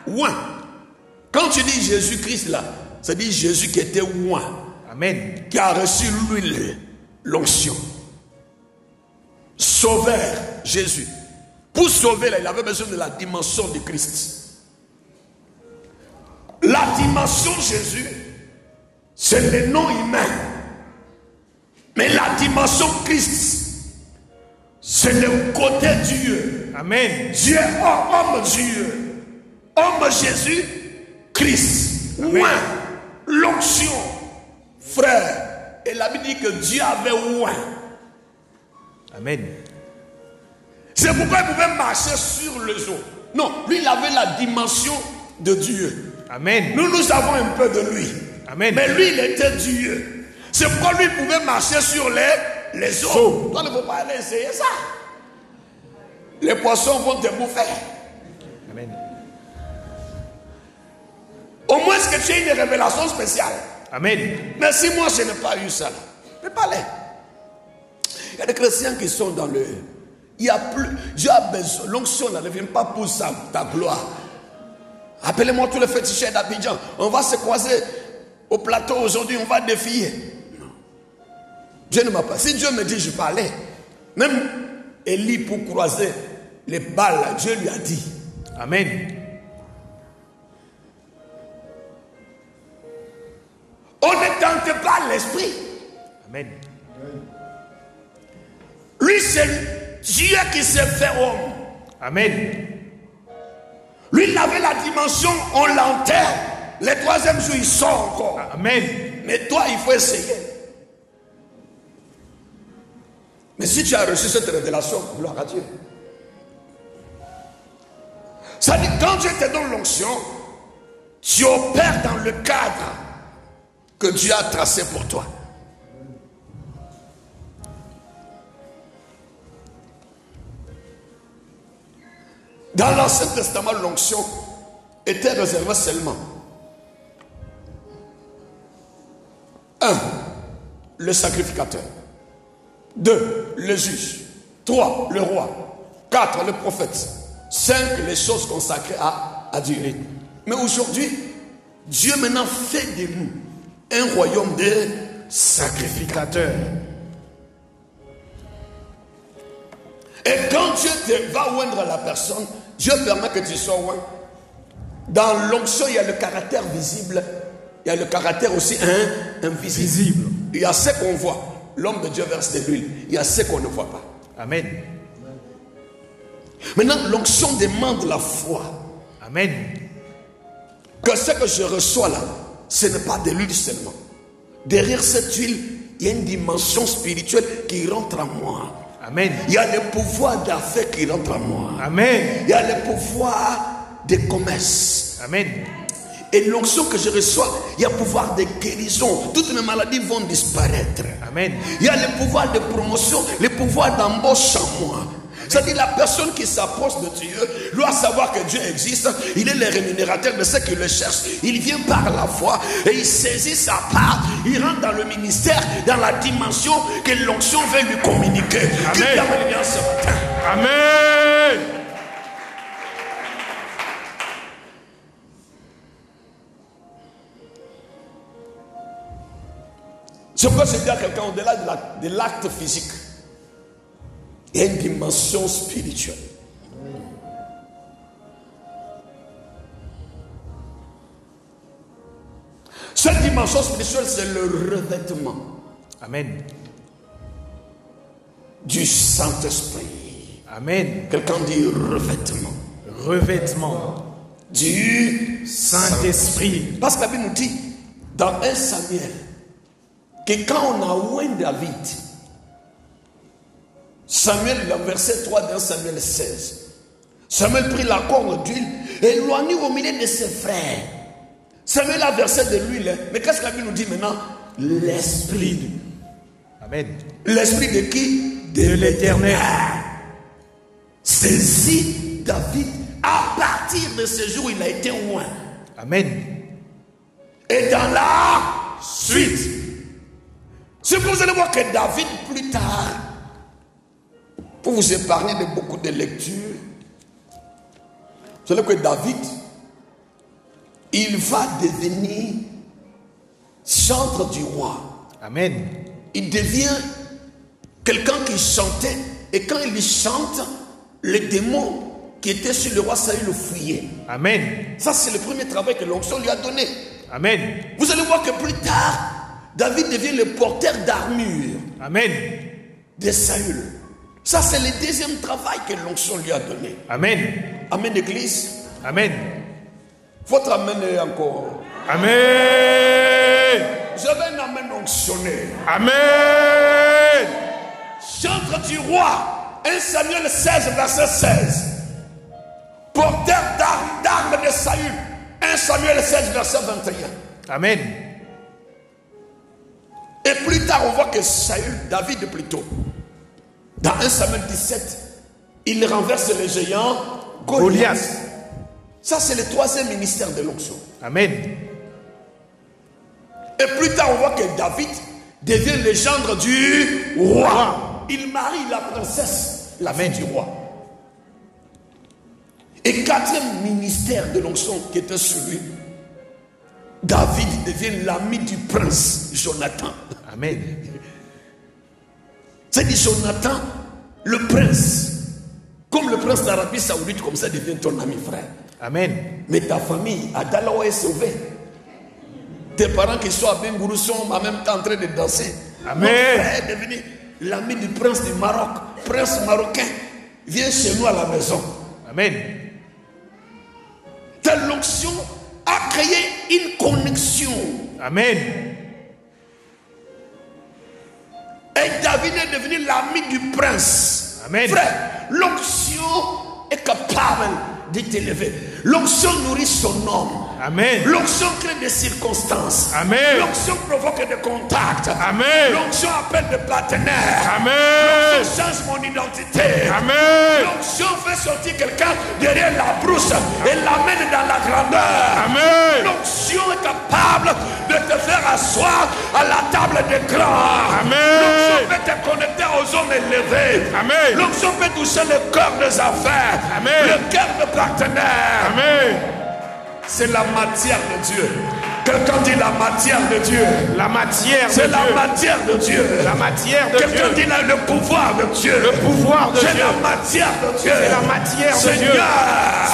oint. Quand tu dis Jésus-Christ là, ça dit Jésus qui était oint. Amen. Qui a reçu l'huile, l'onction. Sauveur, Jésus. Pour sauver là, il avait besoin de la dimension de Christ. La dimension Jésus, c'est le nom humain. Mais la dimension Christ, c'est le côté Dieu. Amen. Dieu, homme Dieu. Homme Jésus, Christ. Oint, l'onction. Frère, et la Bible dit que Dieu avait oint. Amen. C'est pourquoi il pouvait marcher sur les eaux. Non, lui il avait la dimension de Dieu. Amen. Nous avons un peu de lui. Amen. Mais lui il était Dieu. C'est pourquoi lui pouvait marcher sur les eaux. Toi ne faut pas aller essayer ça. Les poissons vont te bouffer. Amen. Au moins que tu aies une révélation spéciale. Amen. Mais si moi je n'ai pas eu ça, je ne peux pas aller. Il y a des chrétiens qui sont dans le... Il y a plus... Dieu a besoin... L'onction ne vient pas pour ça, ta gloire. Appelez-moi tous les féticheurs d'Abidjan. On va se croiser au plateau aujourd'hui, on va défier. Non. Dieu ne m'a pas... Si Dieu me dit je parlais, même Élie pour croiser les balles, Dieu lui a dit. Amen. On ne tente pas l'esprit. Amen. Lui, c'est Dieu qui s'est fait homme. Amen. Lui, il avait la dimension, on l'enterre. Le troisième jour, il sort encore. Amen. Mais toi, il faut essayer. Mais si tu as reçu cette révélation, gloire à Dieu. Ça dit, quand Dieu te donne l'onction, tu opères dans le cadre que Dieu a tracé pour toi. Dans l'Ancien Testament, l'onction était réservée seulement. 1. Le sacrificateur. 2. Le juge. 3. Le roi. 4. Le prophète. 5. Les choses consacrées à Dieu. Mais aujourd'hui, Dieu maintenant fait de nous un royaume de sacrificateurs. Et quand Dieu va oindre la personne, Dieu permet que tu sois oint. Dans l'onction, il y a le caractère visible, il y a le caractère aussi invisible. Il y a ce qu'on voit. L'homme de Dieu verse de l'huile. Il y a ce qu'on ne voit pas. Amen. Maintenant, l'onction demande la foi. Amen. Que ce que je reçois là, ce n'est pas de l'huile seulement. Derrière cette huile, il y a une dimension spirituelle qui rentre en moi. Amen. Il y a le pouvoir d'affaires qui rentre en moi. Amen. Il y a le pouvoir de commerce. Amen. Et l'onction que je reçois, il y a le pouvoir de guérison. Toutes mes maladies vont disparaître. Amen. Il y a le pouvoir de promotion, le pouvoir d'embauche en moi. C'est-à-dire la personne qui s'approche de Dieu doit savoir que Dieu existe. Il est le rémunérateur de ceux qui le cherchent. Il vient par la foi et il saisit sa part. Il rentre dans le ministère, dans la dimension que l'onction veut lui communiquer. Amen. Amen. Je peux se dire à quelqu'un au-delà de l'acte physique. Il y a une dimension spirituelle. Cette dimension spirituelle, c'est le revêtement. Amen. Du Saint-Esprit. Amen. Quelqu'un dit revêtement. Revêtement du Saint-Esprit. Parce que la Bible nous dit dans 1 Samuel que quand on a oint David, Samuel, le verset 3 dans Samuel 16, Samuel prit la corne d'huile et éloigné au milieu de ses frères. Samuel a versé de l'huile. Mais qu'est-ce que la Bible nous dit maintenant? L'esprit. Amen. L'esprit de qui? De l'Éternel. Saisit David. À partir de ce jour, il a été oint. Amen. Et dans la suite, c'est pour vous allez voir que David, plus tard, pour vous épargner de beaucoup de lectures, vous savez que David, il va devenir chantre du roi. Amen. Il devient quelqu'un qui chantait. Et quand il chante, les démons qui étaient sur le roi Saül le fuyaient. Amen. Ça, c'est le premier travail que l'onction lui a donné. Amen. Vous allez voir que plus tard, David devient le porteur d'armure. Amen. De Saül. Ça, c'est le deuxième travail que l'onction lui a donné. Amen. Amen, l'église. Amen. Votre amen est encore. Amen. J'avais un amen onctionné. Amen. Chantre du roi. 1 Samuel 16, verset 16. Porteur d'armes de Saül. 1 Samuel 16, verset 21. Amen. Et plus tard, on voit que Saül, David plutôt, dans 1 Samuel 17, il renverse le géant Goliath. Ça, c'est le troisième ministère de l'onction. Amen. Et plus tard, on voit que David devient le gendre du roi. Il marie la princesse, la fille du roi. Et quatrième ministère de l'onction qui était sur lui, David devient l'ami du prince Jonathan. Amen. C'est-à-dire Jonathan, le prince, comme le prince d'Arabie Saoudite, comme ça devient ton ami frère. Amen. Mais ta famille, à Dalawa, est sauvée. Tes parents qui sont à Bengourou sont en même temps en train de danser. Amen. Mon frère est devenu l'ami du prince du Maroc. Prince marocain, viens chez nous à la maison. Amen. Telle onction a créé une connexion. Amen. Et David est devenu l'ami du prince. Amen. Frère, l'onction est capable de t'élever. L'onction nourrit son homme. Amen. L'onction crée des circonstances. Amen. L'onction provoque des contacts. Amen. L'onction appelle des partenaires. Amen. L'onction change mon identité. Amen. L'onction fait sortir quelqu'un derrière la brousse et l'amène dans la grandeur. Amen. L'onction est capable de te faire asseoir à la table des grands. Amen. L'onction peut te connecter aux hommes élevés. Amen. L'onction peut toucher le cœur des affaires. Amen. Le cœur de partenaires. Amen. C'est la matière de Dieu. Quelqu'un dit la matière de Dieu. La matière de C'est Dieu. la matière de Dieu. La matière de Quelqu'un Dieu. dit là, le pouvoir de Dieu. Le pouvoir de C'est Dieu. la matière de Dieu. C'est la matière de Dieu.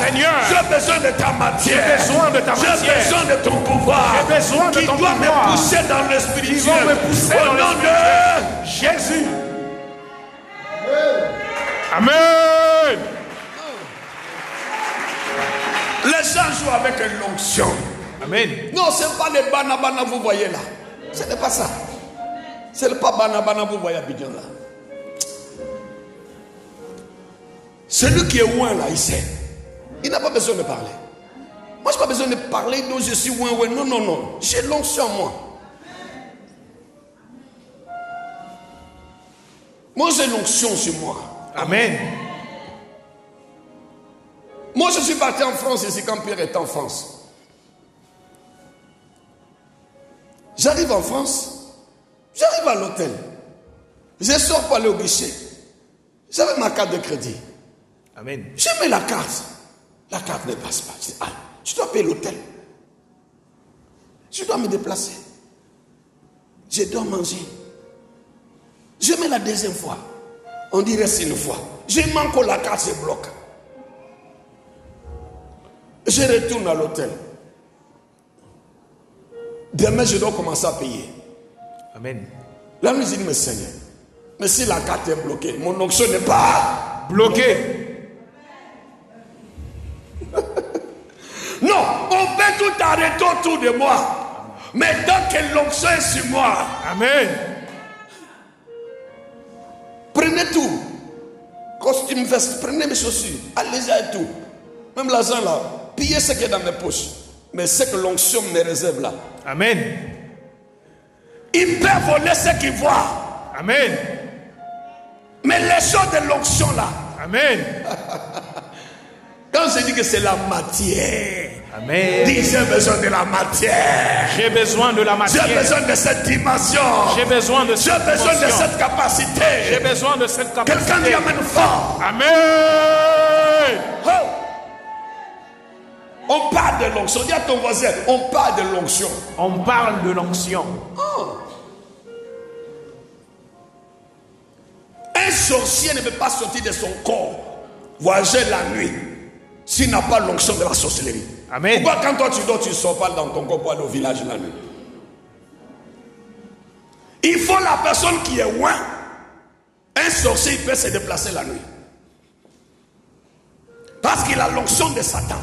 Seigneur, j'ai besoin de ta matière. J'ai besoin de ta matière. J'ai besoin de ton pouvoir. J'ai besoin de qui ton doit pouvoir. me pousser dans le spirituel. Qui va me pousser Au dans le nom de Jésus. Amen. Les gens jouent avec l'onction. Amen. Non, ce n'est pas les banabana vous voyez là. Ce n'est pas ça. Ce n'est pas banabana vous voyez à Bidjan là. Celui qui est loin là, il sait. Il n'a pas besoin de parler. Moi, je n'ai pas besoin de parler, donc je suis loin. Non, non, non. J'ai l'onction en moi. Moi, j'ai l'onction sur moi. Amen. Moi, je suis parti en France ici quand Pierre était en France. J'arrive en France, j'arrive à l'hôtel. Je sors pour aller au guichet. J'avais ma carte de crédit. Amen. Je mets la carte. La carte ne passe pas. Je dis, ah, je dois payer l'hôtel. Je dois me déplacer. Je dois manger. Je mets la deuxième fois. On dit reste une fois. Je manque la carte, je bloque. Je retourne à l'hôtel. Demain, je dois commencer à payer. Amen. La musique me Seigneur. Mais si la carte est bloquée, mon onction n'est pas Bloqué. Non, on peut tout arrêter autour de moi. Mais tant que l'onction est sur moi, Amen. prenez tout. Costume, veste, prenez mes chaussures. Allez-y et tout. Même l'argent là, pillez ce qui est dans mes poches. Mais c'est que l'onction me réserve là. Amen. Il peut voler ce qu'il voit. Amen. Mais les choses de l'onction là. Amen. Quand je dis que c'est la matière. Amen. Dis j'ai besoin de la matière. J'ai besoin de la matière. J'ai besoin de cette dimension. J'ai besoin de J'ai cette besoin de dimension. cette capacité. J'ai besoin de cette capacité. Quelqu'un dit amen fort. Amen. Oh. On parle de l'onction. Dis à ton voisin, on parle de l'onction. On parle de l'onction. Oh. Un sorcier ne peut pas sortir de son corps, voyager la nuit, s'il n'a pas l'onction de la sorcellerie. Amen. Pourquoi quand toi tu dors, tu ne sors pas dans ton corps pour aller au village la nuit? Il faut la personne qui est loin. Un sorcier, il peut se déplacer la nuit. Parce qu'il a l'onction de Satan.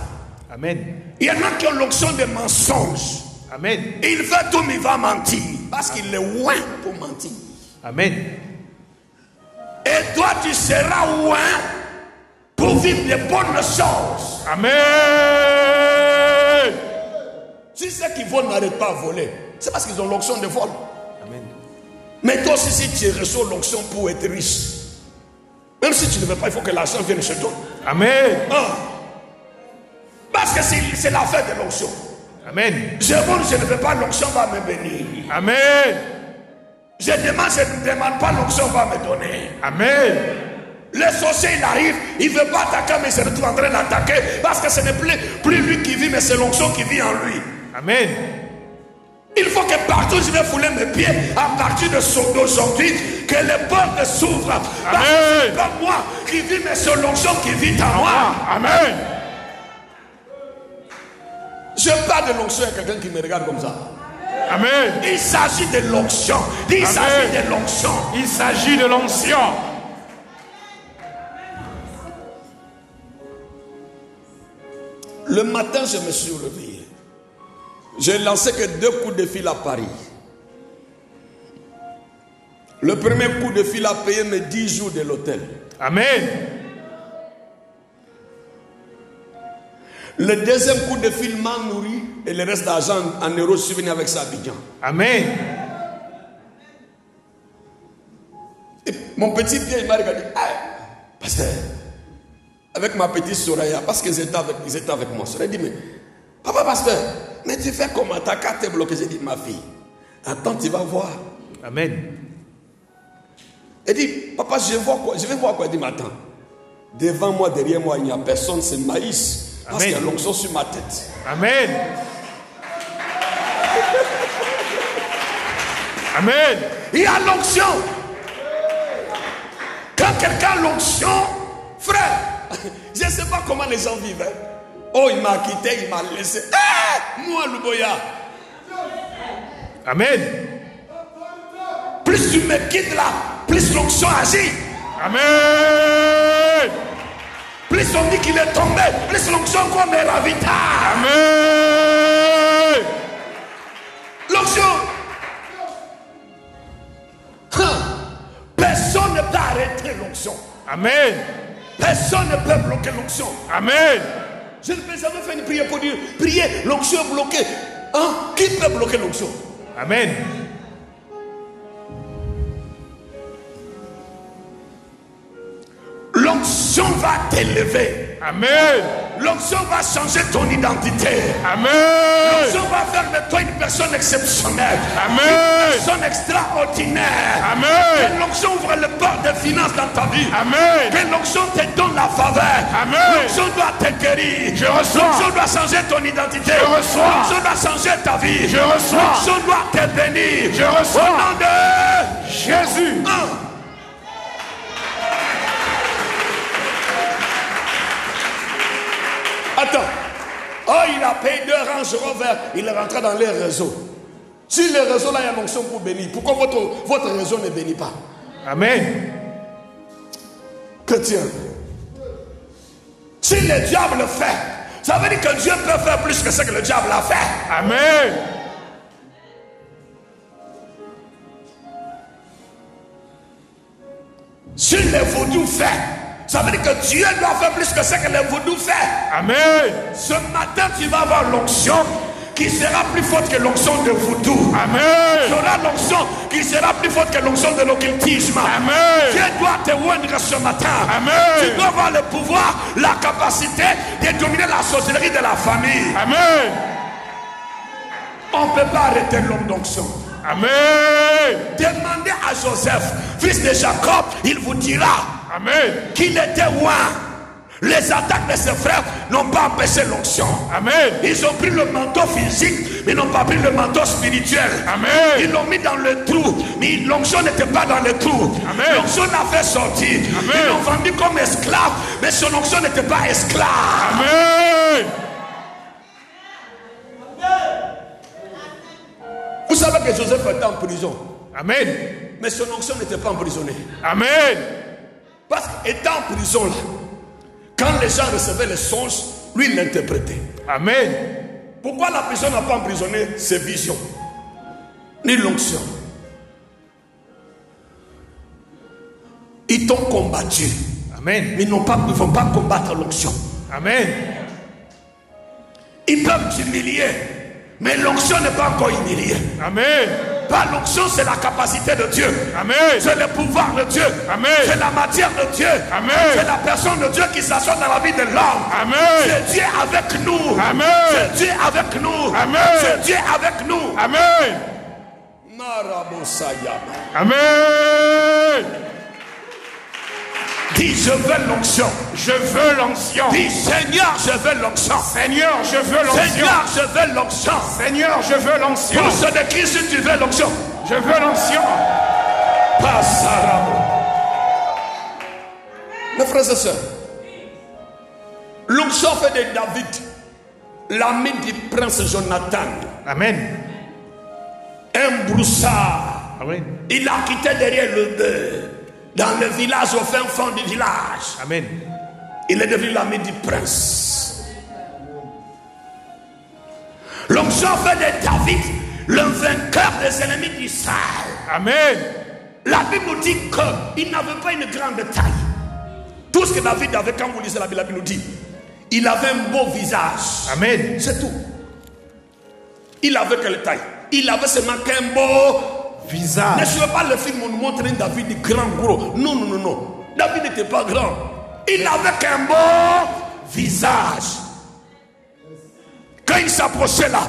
Amen. Il y en a qui ont l'onction de mensonge. Amen. Il fait tout, mais il va mentir. Parce qu'il est loin pour mentir. Amen. Et toi, tu seras loin pour vivre les bonnes choses. Amen. Si ceux qui volent n'arrêtent pas à voler, c'est parce qu'ils ont l'onction de vol. Amen. Mais toi aussi, si tu reçois l'onction pour être riche, même si tu ne veux pas, il faut que l'argent vienne chez toi. Amen. Ah. Parce que c'est l'affaire de l'onction. Amen. Je vole, je ne veux pas, l'onction va me bénir. Amen. Je ne demande pas, l'onction va me donner. Amen. Le sorcier, il arrive, il ne veut pas attaquer, mais il se retrouve en train d'attaquer. Parce que ce n'est plus lui qui vit, mais c'est l'onction qui vit en lui. Amen. Il faut que partout je vais fouler mes pieds à partir d'aujourd'hui, que les portes s'ouvrent. Parce que ce n'est pas moi qui vis, mais c'est l'onction qui vit en moi. Amen. Je parle de l'onction à quelqu'un qui me regarde comme ça. Amen. Il s'agit de l'onction. Il s'agit de l'onction. Il s'agit de l'onction. Le matin, je me suis réveillé. J'ai lancé que 2 coups de fil à Paris. Le premier coup de fil a payé mes 10 jours de l'hôtel. Amen. Le deuxième coup de fil m'a nourri et le reste d'argent en euros, je suis venu avec ça à Abidjan. Amen. Et mon petit pied, il m'a regardé. Hey, pasteur, avec ma petite Soraya, parce qu'ils étaient avec moi. Soraya dit, mais papa pasteur, mais tu fais comment? Ta carte est bloquée. J'ai dit, ma fille, attends, tu vas voir. Amen. Elle dit, papa, je vais voir quoi? Elle dit, mais attends, devant moi, derrière moi, il n'y a personne, c'est maïs. Parce qu'il y a l'onction sur ma tête. Amen. Amen. Il y a l'onction. Quand quelqu'un a l'onction, frère, je ne sais pas comment les gens vivent. Oh, il m'a quitté, il m'a laissé. Moi, Louboya. Amen. Plus tu me quittes là, plus l'onction agit. Amen. Plus on dit qu'il est tombé, plus l'onction quoi me ravita. Amen. L'onction. Personne ne peut arrêter l'onction. Amen. Personne ne peut bloquer l'onction. Amen. Je ne peux jamais faire une prière pour dire, prier, l'onction est bloquée. Hein? Qui peut bloquer l'onction? Amen. L'onction va t'élever. Amen. L'onction va changer ton identité. Amen. L'onction va faire de toi une personne exceptionnelle. Amen. Une personne extraordinaire. Amen. Que l'onction ouvre le port de finances dans ta vie. Amen. Que l'onction te donne la faveur. Amen. L'onction doit te guérir. Je reçois. L'onction doit changer ton identité. Je reçois. L'onction doit changer ta vie. Je reçois. L'onction doit te bénir. Je reçois. Au nom de Jésus. Attends. Oh, il a payé 2 Range Rover. Il est rentré dans les réseaux. Si les réseaux là, il y a l'onction pour bénir, pourquoi votre réseau ne bénit pas? Amen. Chrétien. Si le diable le fait, ça veut dire que Dieu peut faire plus que ce que le diable a fait. Amen. Si le vaudou fait, ça veut dire que Dieu doit faire plus que ce que le vaudou fait. Amen. Ce matin, tu vas avoir l'onction qui sera plus forte que l'onction de vaudou. Amen. Tu auras l'onction qui sera plus forte que l'onction de l'occultisme. Amen. Dieu doit te oindre ce matin. Amen. Tu dois avoir le pouvoir, la capacité de dominer la sorcellerie de la famille. Amen. On ne peut pas arrêter l'homme d'onction. Amen. Demandez à Joseph, fils de Jacob, il vous dira Amen. qu'il était loin. Les attaques de ses frères n'ont pas empêché l'onction. Amen. Ils ont pris le manteau physique, mais n'ont pas pris le manteau spirituel. Amen. Ils l'ont mis dans le trou, mais l'onction n'était pas dans le trou. L'onction l'a fait sortir. Amen. Ils l'ont vendu comme esclave, mais son onction n'était pas esclave. Amen. Vous savez que Joseph était en prison. Amen. Mais son onction n'était pas emprisonnée. Amen. Parce qu'étant en prison là, quand les gens recevaient les songes, lui il l'interprétait. Amen. Pourquoi la prison n'a pas emprisonné ses visions, ni l'onction? Ils t'ont combattu. Amen. Mais ils ne vont pas combattre l'onction. Amen. Ils peuvent t'humilier, mais l'onction n'est pas encore humiliée. Amen. Pas l'onction, c'est la capacité de Dieu. Amen. C'est le pouvoir de Dieu. Amen. C'est la matière de Dieu. Amen. C'est la personne de Dieu qui s'assoit dans la vie de l'homme. Amen. C'est Dieu avec nous. Amen. C'est Dieu avec nous. Amen. C'est Dieu avec nous. Amen. Amen. Dis, je veux l'onction. Je veux l'onction. Dis, Seigneur, je veux l'onction. Seigneur, je veux l'onction. Seigneur, je veux l'onction. Seigneur, je veux l'onction. Pour ceux de Christ, tu veux l'onction. Je veux l'onction. Passarabo. Mes frères et sœurs, l'onction fait de David l'ami du prince Jonathan. Amen. Un broussard. Amen. Il a quitté derrière le bœuf. Dans le village, au fin fond du village. Amen. Il est devenu l'ami du prince. L'onction fait de David le vainqueur des ennemis d'Israël. Amen. La Bible nous dit qu'il n'avait pas une grande taille. Tout ce que David avait, quand vous lisez la Bible nous dit, il avait un beau visage. Amen. C'est tout. Il avait quelle taille? Il avait seulement qu'un beau visage. Ne suivez pas le film, on nous montre un David grand, gros. Non, non, non, non. David n'était pas grand. Il avait qu'un beau visage. Quand il s'approchait là,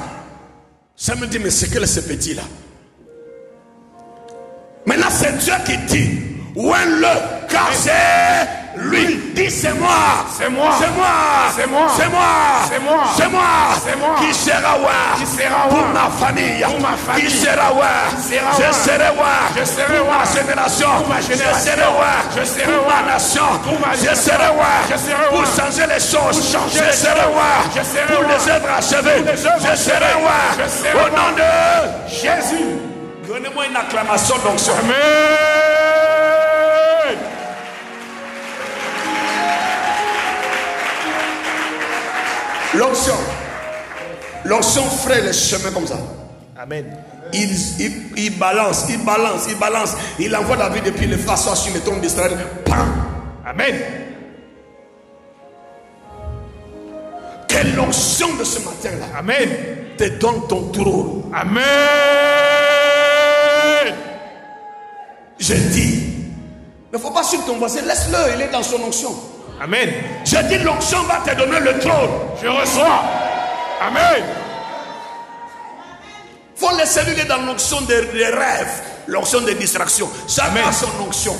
ça me dit, mais c'est quel ce petit là? Maintenant c'est Dieu qui dit, ouin-le, car c'est lui. Dis, c'est moi. C'est moi. C'est moi. C'est moi. C'est moi. C'est moi. C'est moi. C'est moi. Qui sera ouin? Qui sera pour ouin? ma famille? Pour ma famille. Qui sera ouin? Qui sera Je ouin? serai ouin. Je serai pour ouin. ma génération. Pour ma génération. Je serai ouin. Je serai pour ouin. ma nation. Pour ma Je génération. serai ouin. Je serai pour ouin. changer les choses. Pour changer Je les serai choses. ouin. Je serai pour ouin. les œuvres achevées. Pour les œuvres Je serai achevées. ouin. Je serai au ouin. nom de Jésus. Donnez-moi une acclamation d'onction. Amen. L'onction. L'onction fraye les chemins comme ça. Amen. Il balance, il balance, il balance. Il envoie David depuis le face sur le trône d'Israël. Pam. Amen. Que l'onction de ce matin-là, Amen. te donne ton trône. Amen. Je dis, il ne faut pas suivre ton voisin, laisse-le, il est dans son onction. Amen. Je dis, l'onction va te donner le trône. Je reçois. Amen. Il faut laisser lui dans l'onction des rêves, l'onction des distractions. Chacun a son onction.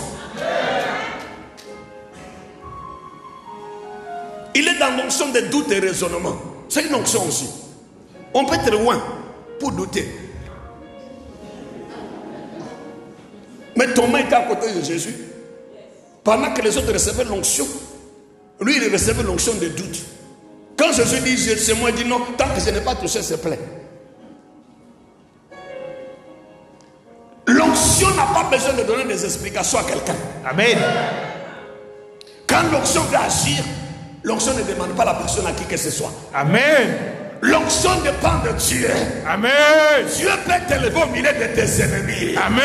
Il est dans l'onction des doutes et raisonnements. C'est une onction aussi. On peut être loin pour douter. Mais Thomas était à côté de Jésus. Pendant que les autres recevaient l'onction, lui il recevait l'onction des doutes. Quand Jésus dit c'est moi, il dit non, tant que je n'ai pas touché ses plaies. L'onction n'a pas besoin de donner des explications à quelqu'un. Amen. Quand l'onction veut agir, l'onction ne demande pas la personne à qui que ce soit. Amen. L'onction dépend de Dieu. Amen. Dieu peut t'élever au milieu de tes ennemis. Amen.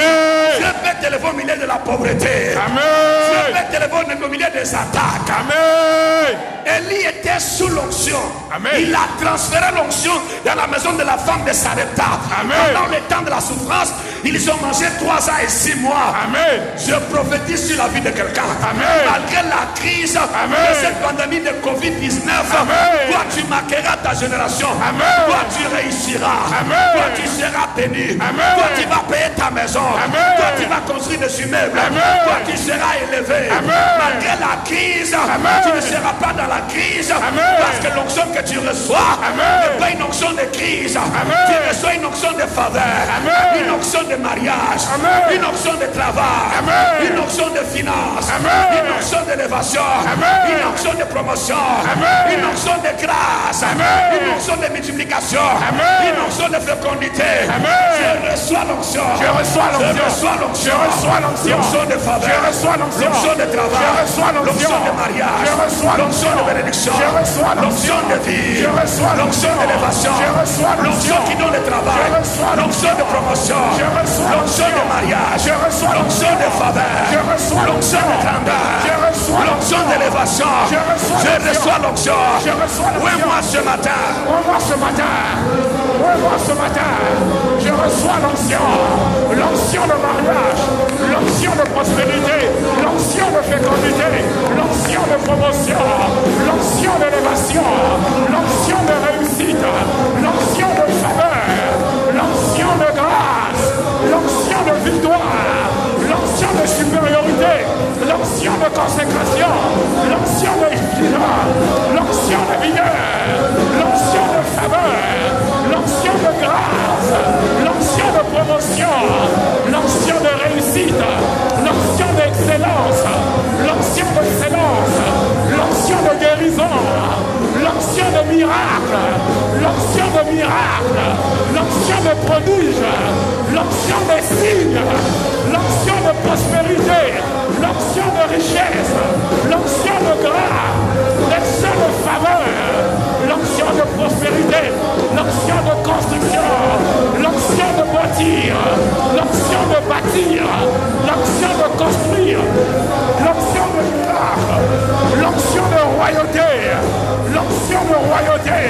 Dieu peut t'élever au milieu de la pauvreté. Amen. Dieu peut t'élever au milieu des attaques. Amen. Élie était sous l'onction. Amen. Il a transféré l'onction dans la maison de la femme de Sarepta. Amen. Pendant le temps de la souffrance, ils ont mangé 3 ans et 6 mois. Amen. Je prophétise sur la vie de quelqu'un. Amen. Malgré la crise Amen. de cette pandémie de Covid-19, Amen. toi tu marqueras ta génération. Amen. Toi tu réussiras. Amen. Toi tu seras béni. Amen. Toi tu vas payer ta maison. Amen. Toi tu vas construire des immeubles. Amen. Toi tu seras élevé. Amen. Malgré la crise, Amen. tu ne seras pas dans la crise. Amen. Parce que l'onction que tu reçois Amen. n'est pas une onction de crise. Amen. Tu reçois une onction de faveur. Amen. Une onction de mariage. Amen. Une onction de travail. Amen. Une onction de finance. Amen. Une onction d'élévation. Amen. Une onction de promotion. Amen. Une onction de grâce. Amen. Une onction de multiplication. Amen. Une onction de fécondité. Amen. Je reçois l'onction. Je reçois l'onction. Je reçois l'onction. Je reçois l'onction. L'onction de faveur. Je reçois l'onction. L'onction de travail. Je reçois l'onction. L'onction de mariage. Je reçois l'onction de l'onction. bénédiction. Je reçois l'onction de vie. Je reçois l'onction d'élévation. Je reçois l'onction qui donne le travail. Je reçois l'onction de promotion. Je reçois l'onction de mariage. Je reçois l'onction de faveur. Je reçois l'onction de grandeur. Je reçois l'onction d'élévation. Je reçois Je reçois l'onction. Je reçois l'onction. Oui, moi ce matin. Moi ce matin. Oui, moi ce matin. Je reçois l'onction. L'onction de mariage. L'onction de prospérité. L'onction de fécondité. L'onction de promotion. L'onction d'élévation. L'onction de réussite. L'onction de faveur. L'onction de grâce. L'onction de victoire. L'onction de supériorité. L'onction de consécration. L'onction de vigueur. L'onction de vigueur. L'onction de faveur. L'onction de grâce. L'onction de promotion. L'onction de réussite. L'onction d'excellence. L'onction d'excellence. L'onction de guérison. L'onction de miracle. L'onction de miracle. L'onction de prodige. L'onction des signes. L'onction de prospérité. L'onction de richesse. L'onction de grâce. L'onction de faveur. L'onction de prospérité. L'onction de construction. L'onction de bâtir. L'onction de bâtir. L'onction de construire. L'onction de miracle. L'onction de royauté. L'onction de royauté.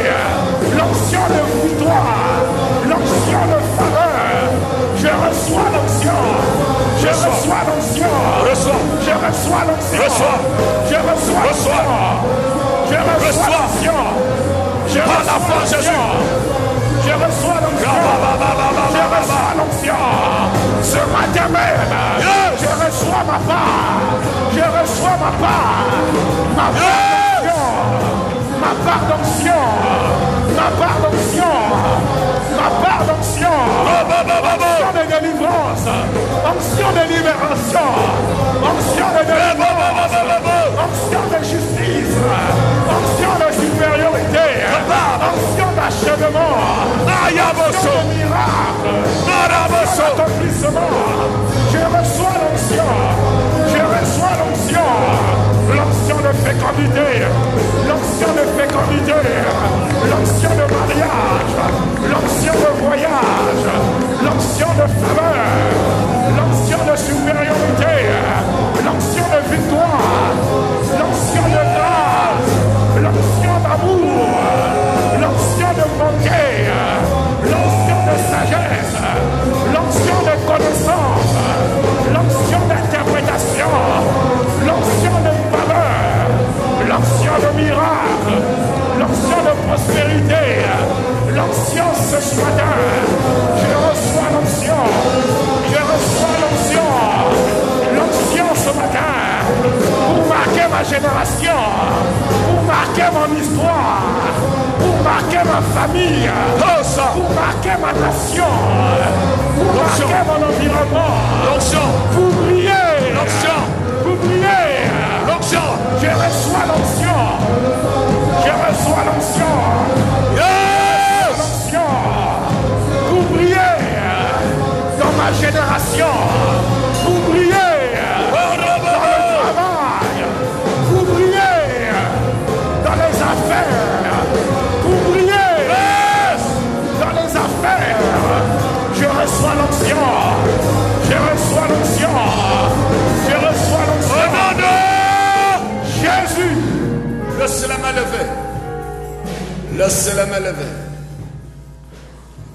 L'onction de victoire. L'onction de faveur. Je reçois l'onction. Je reçois l'onction. Je reçois l'onction. Je reçois l'onction. Je reçois l'onction. Je reçois l'onction. Je reçois l'onction. Je reçois l'onction. Ce matin même, je reçois ma part. Je reçois ma part. Ma part d'onction. Ma part d'onction. Ma part d'onction. Onction de délivrance. Onction de libération. Onction de délivrance. Onction de justice. Onction de supériorité. Onction d'achèvement. Onction de miracle. Onction d'accomplissement. Je reçois l'onction. Je reçois l'onction. L'onction de fécondité. L'onction de fécondité. L'onction de mariage. L'onction de voyage. L'onction de faveur. L'onction de supériorité. L'onction de victoire. L'onction de grâce. L'onction d'amour. L'onction de bonté. L'onction de sagesse. L'onction de connaissance. L'onction d'interprétation. L'onction de faveur. L'onction de miracle. L'onction de prospérité. L'onction ce matin. Je reçois l'onction. Je reçois l'onction. L'onction ce matin. Pour marquer ma génération. Pour marquer mon histoire. Pour marquer ma famille. Pour marquer ma nation. Pour marquer mon environnement. Pour briller. Pour briller. Je reçois l'onction. Je reçois l'onction. L'onction. Pour briller dans ma génération. Pour briller dans le travail. Pour briller dans les affaires. Pour briller dans les affaires. Je reçois l'onction. Je reçois l'onction. Je reçois l'onction. Jésus. Le Laisse les mains levées.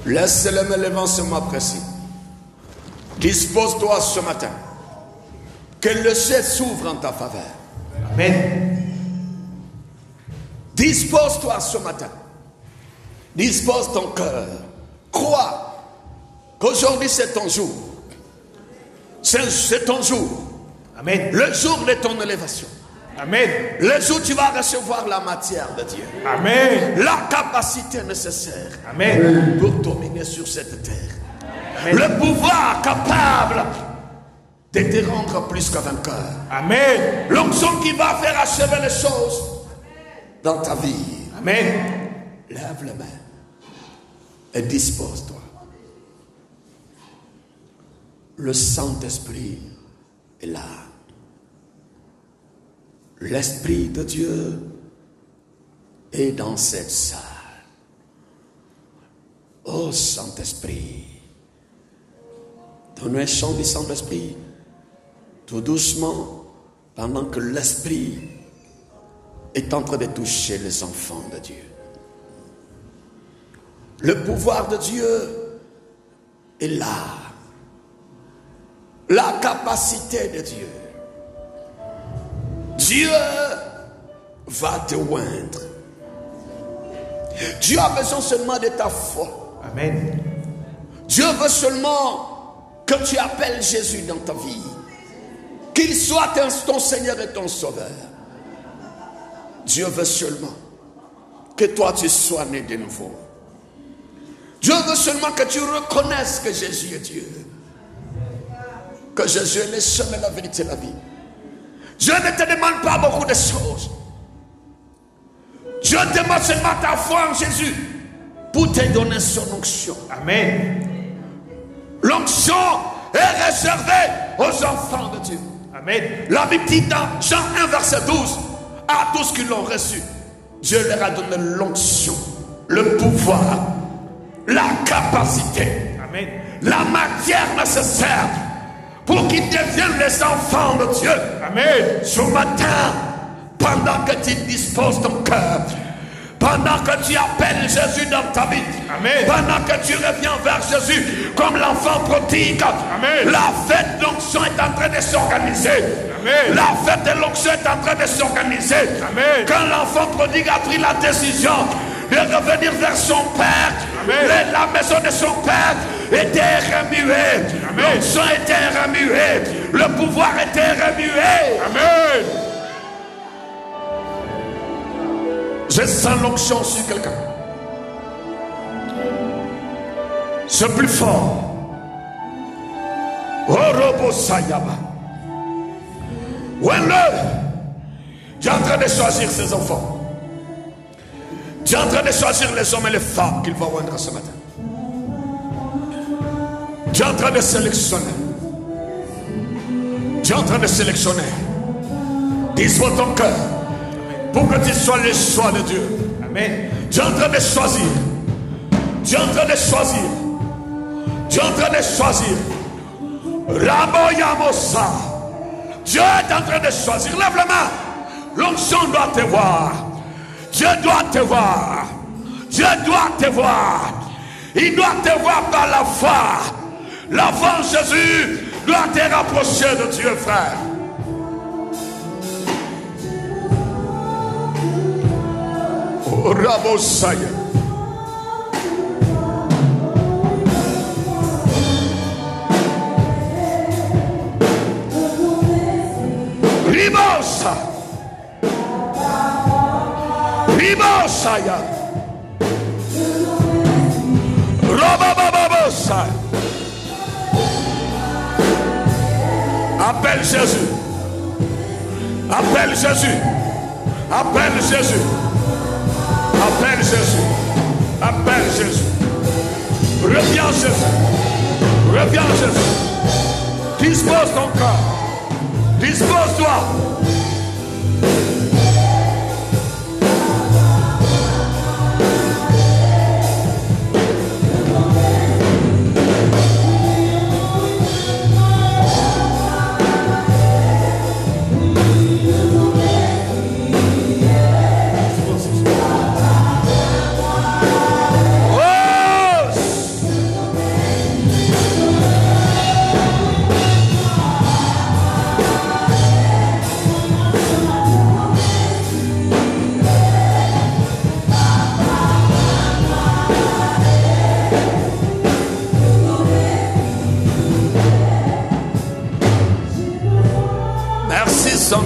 Laisse les mains levées en ce mois précis. Dispose-toi ce matin. Que le ciel s'ouvre en ta faveur. Amen. Dispose-toi ce matin. Dispose ton cœur. Crois qu'aujourd'hui c'est ton jour. C'est ton jour. Amen. Le jour de ton élévation. Amen. Le jour où tu vas recevoir la matière de Dieu. Amen. La capacité nécessaire. Amen. Pour dominer sur cette terre. Amen. Le pouvoir capable de te rendre plus que vainqueur. Amen. L'onction qui va faire achever les choses dans ta vie. Amen. Lève les mains et dispose-toi. Le Saint-Esprit est là. L'Esprit de Dieu est dans cette salle. Oh Saint-Esprit, donne un chant du Saint-Esprit, tout doucement, pendant que l'Esprit est en train de toucher les enfants de Dieu. Le pouvoir de Dieu est là. La capacité de Dieu. Dieu va te oindre. Dieu a besoin seulement de ta foi. Amen. Dieu veut seulement que tu appelles Jésus dans ta vie. Qu'il soit ton Seigneur et ton Sauveur. Dieu veut seulement que toi tu sois né de nouveau. Dieu veut seulement que tu reconnaisses que Jésus est Dieu. Que Jésus est le chemin, la vérité et la vie. Dieu ne te demande pas beaucoup de choses. Dieu demande seulement ta foi en Jésus pour te donner son onction. Amen. L'onction est réservée aux enfants de Dieu. Amen. La Bible dit dans Jean 1 verset 12, à tous qui l'ont reçu, Dieu leur a donné l'onction, le pouvoir, la capacité, Amen. la matière nécessaire pour qu'ils deviennent les enfants de Dieu. Amen. Ce matin, pendant que tu disposes ton cœur, pendant que tu appelles Jésus dans ta vie, Amen. pendant que tu reviens vers Jésus comme l'enfant prodigue, Amen. la fête de l'onction est en train de s'organiser. Amen. La fête de l'onction est en train de s'organiser. Amen. Quand l'enfant prodigue a pris la décision de revenir vers son père, Amen. la maison de son père était remuée. Amen. L'onction était remuée. Le pouvoir était remué. Amen. Je sens l'onction sur quelqu'un. C'est plus fort. Orobo Sayaba. Ouais, tu es en train de choisir ses enfants. Tu es en train de choisir les hommes et les femmes qu'il va oindre ce matin. Tu es en train de sélectionner. Tu es en train de sélectionner. Dispose ton cœur pour que tu sois le choix de Dieu. Amen. Tu es en train de choisir. Tu es en train de choisir. Tu es en train de choisir. Raboyamosa. Dieu est en train de choisir. Lève la main. L'onction doit te voir. Dieu doit te voir. Dieu doit te voir. Il doit te voir par la foi. La foi en Jésus doit te rapprocher de Dieu, frère. Oh, Rabosaya. Ribosa. Ribosaya. Robababosa. Appelle Jésus. Appelle Jésus. Appelle Jésus. Appelle Jésus. Appelle Jésus. Reviens Jésus. Reviens Jésus. Dispose ton corps. Dispose-toi.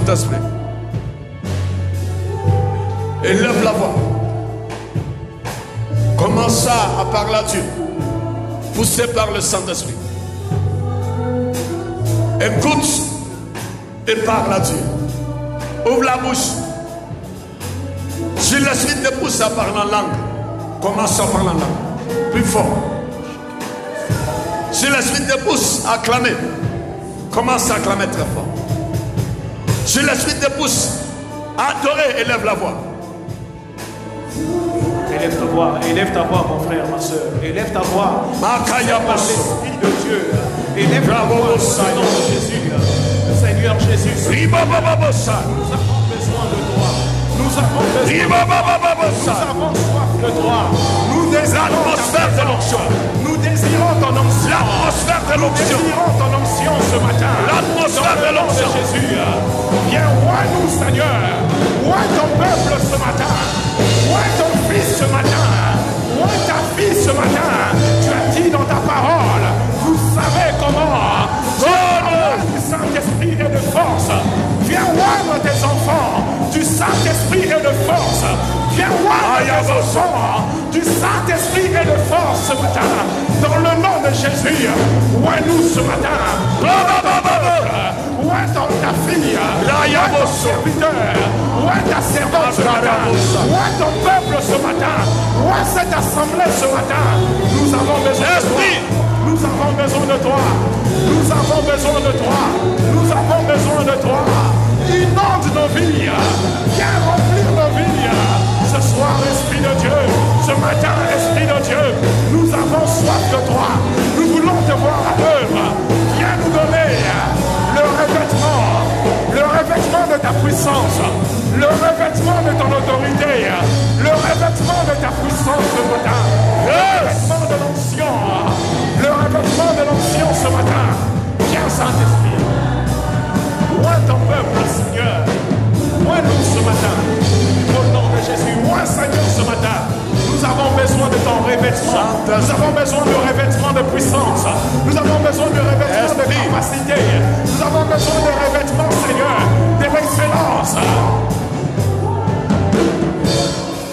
Saint-Esprit. Élève la voix. Commence à parler à Dieu. Poussé par le Saint-Esprit. Écoute et parle à Dieu. Ouvre la bouche. Si l'esprit te pousse à parler en langue, commence à parler en langue. Plus fort. Si l'esprit te pousse à clamer, commence à clamer très fort. Si l'esprit te pousse à adorer, élève la voix. Élève ta voix, mon frère, ma soeur. Élève ta voix. Makaya Par l'Esprit de Dieu. Élève ta voix au nom de Jésus. Seigneur Jésus, nous avons besoin de toi. Nous avons soif de toi. Nous désirons l'atmosphère de l'onction. Nous désirons ton onction. L'atmosphère de l'onction. Nous désirons ton onction ce matin. L'atmosphère de l'onction. Jésus. Viens, oins-nous, Seigneur. Oins ton peuple ce matin. Oins ton fils ce matin. Oins ta fille ce matin. Tu as dit dans ta parole, vous savez comment. Du Saint-Esprit et de force. Viens oindre tes enfants du Saint-Esprit et de force. Viens oindre tes enfants du Saint-Esprit et de force ce matin. Dans le nom de Jésus, oins-nous ce matin. Oins ta fille, oins ton serviteur, oins ta servante ce matin. Oins ton peuple ce matin. Oins cette assemblée ce matin. Nous avons besoin de toi. Nous avons besoin de toi. Nous avons besoin de toi. Nous avons besoin de toi. Inonde nos vies. Viens remplir nos vies. Ce soir, Esprit de Dieu. Ce matin, Esprit de Dieu. Nous avons soif de toi. Nous voulons te voir à l'œuvre. Viens nous donner le revêtement de ta puissance. Le revêtement de ton autorité. Le revêtement de ta puissance ce matin. Le revêtement de l'onction. Le revêtement de l'onction ce matin. Viens, Saint-Esprit. Oins ton peuple, Seigneur. Oins-nous ce matin. Au nom de Jésus. Oins, Seigneur, ce matin. Nous avons besoin de ton revêtement. Nous avons besoin de revêtement de puissance. Nous avons besoin de revêtement de capacité. Nous avons besoin de revêtement, Seigneur, de l'excellence.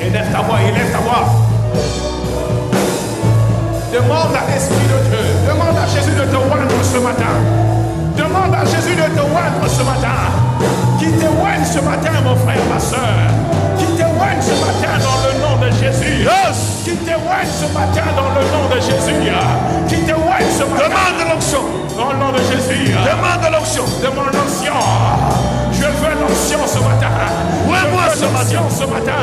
Élève ta voix, élève ta voix. Demande à l'Esprit de Dieu. Demande à Jésus de te oindre ce matin. Demande à Jésus de te oindre ce matin. Qui te oigne ce matin, mon frère, ma soeur. Qui te oigne ce matin dans le nom de Jésus. Qui te oigne ce matin dans le nom de Jésus. Qui te oigne ce matin. Demande l'onction. Dans le nom de Jésus. Demande l'onction. Demande l'onction. Je veux l'onction ce matin. Oins-moi ce matin. Ce matin.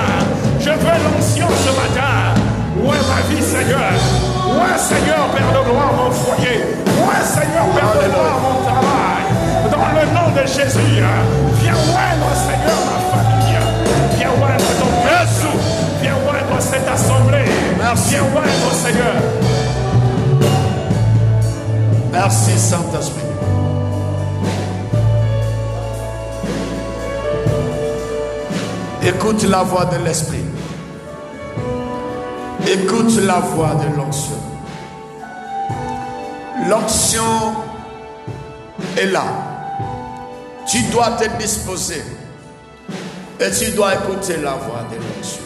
Je veux l'onction ce matin. Oins ma vie, Seigneur. Oins, Seigneur, Père de gloire, mon foyer. Oins, Seigneur, Père de gloire, mon travail. Dans le nom de Jésus. Viens oindre, Seigneur, ma famille. Viens oindre ton peuple. Viens oindre cette assemblée. Merci. Viens oindre, Seigneur. Merci, Saint-Esprit. Écoute la voix de l'Esprit. Écoute la voix de l'onction. L'onction est là. Tu dois te disposer et tu dois écouter la voix de l'onction.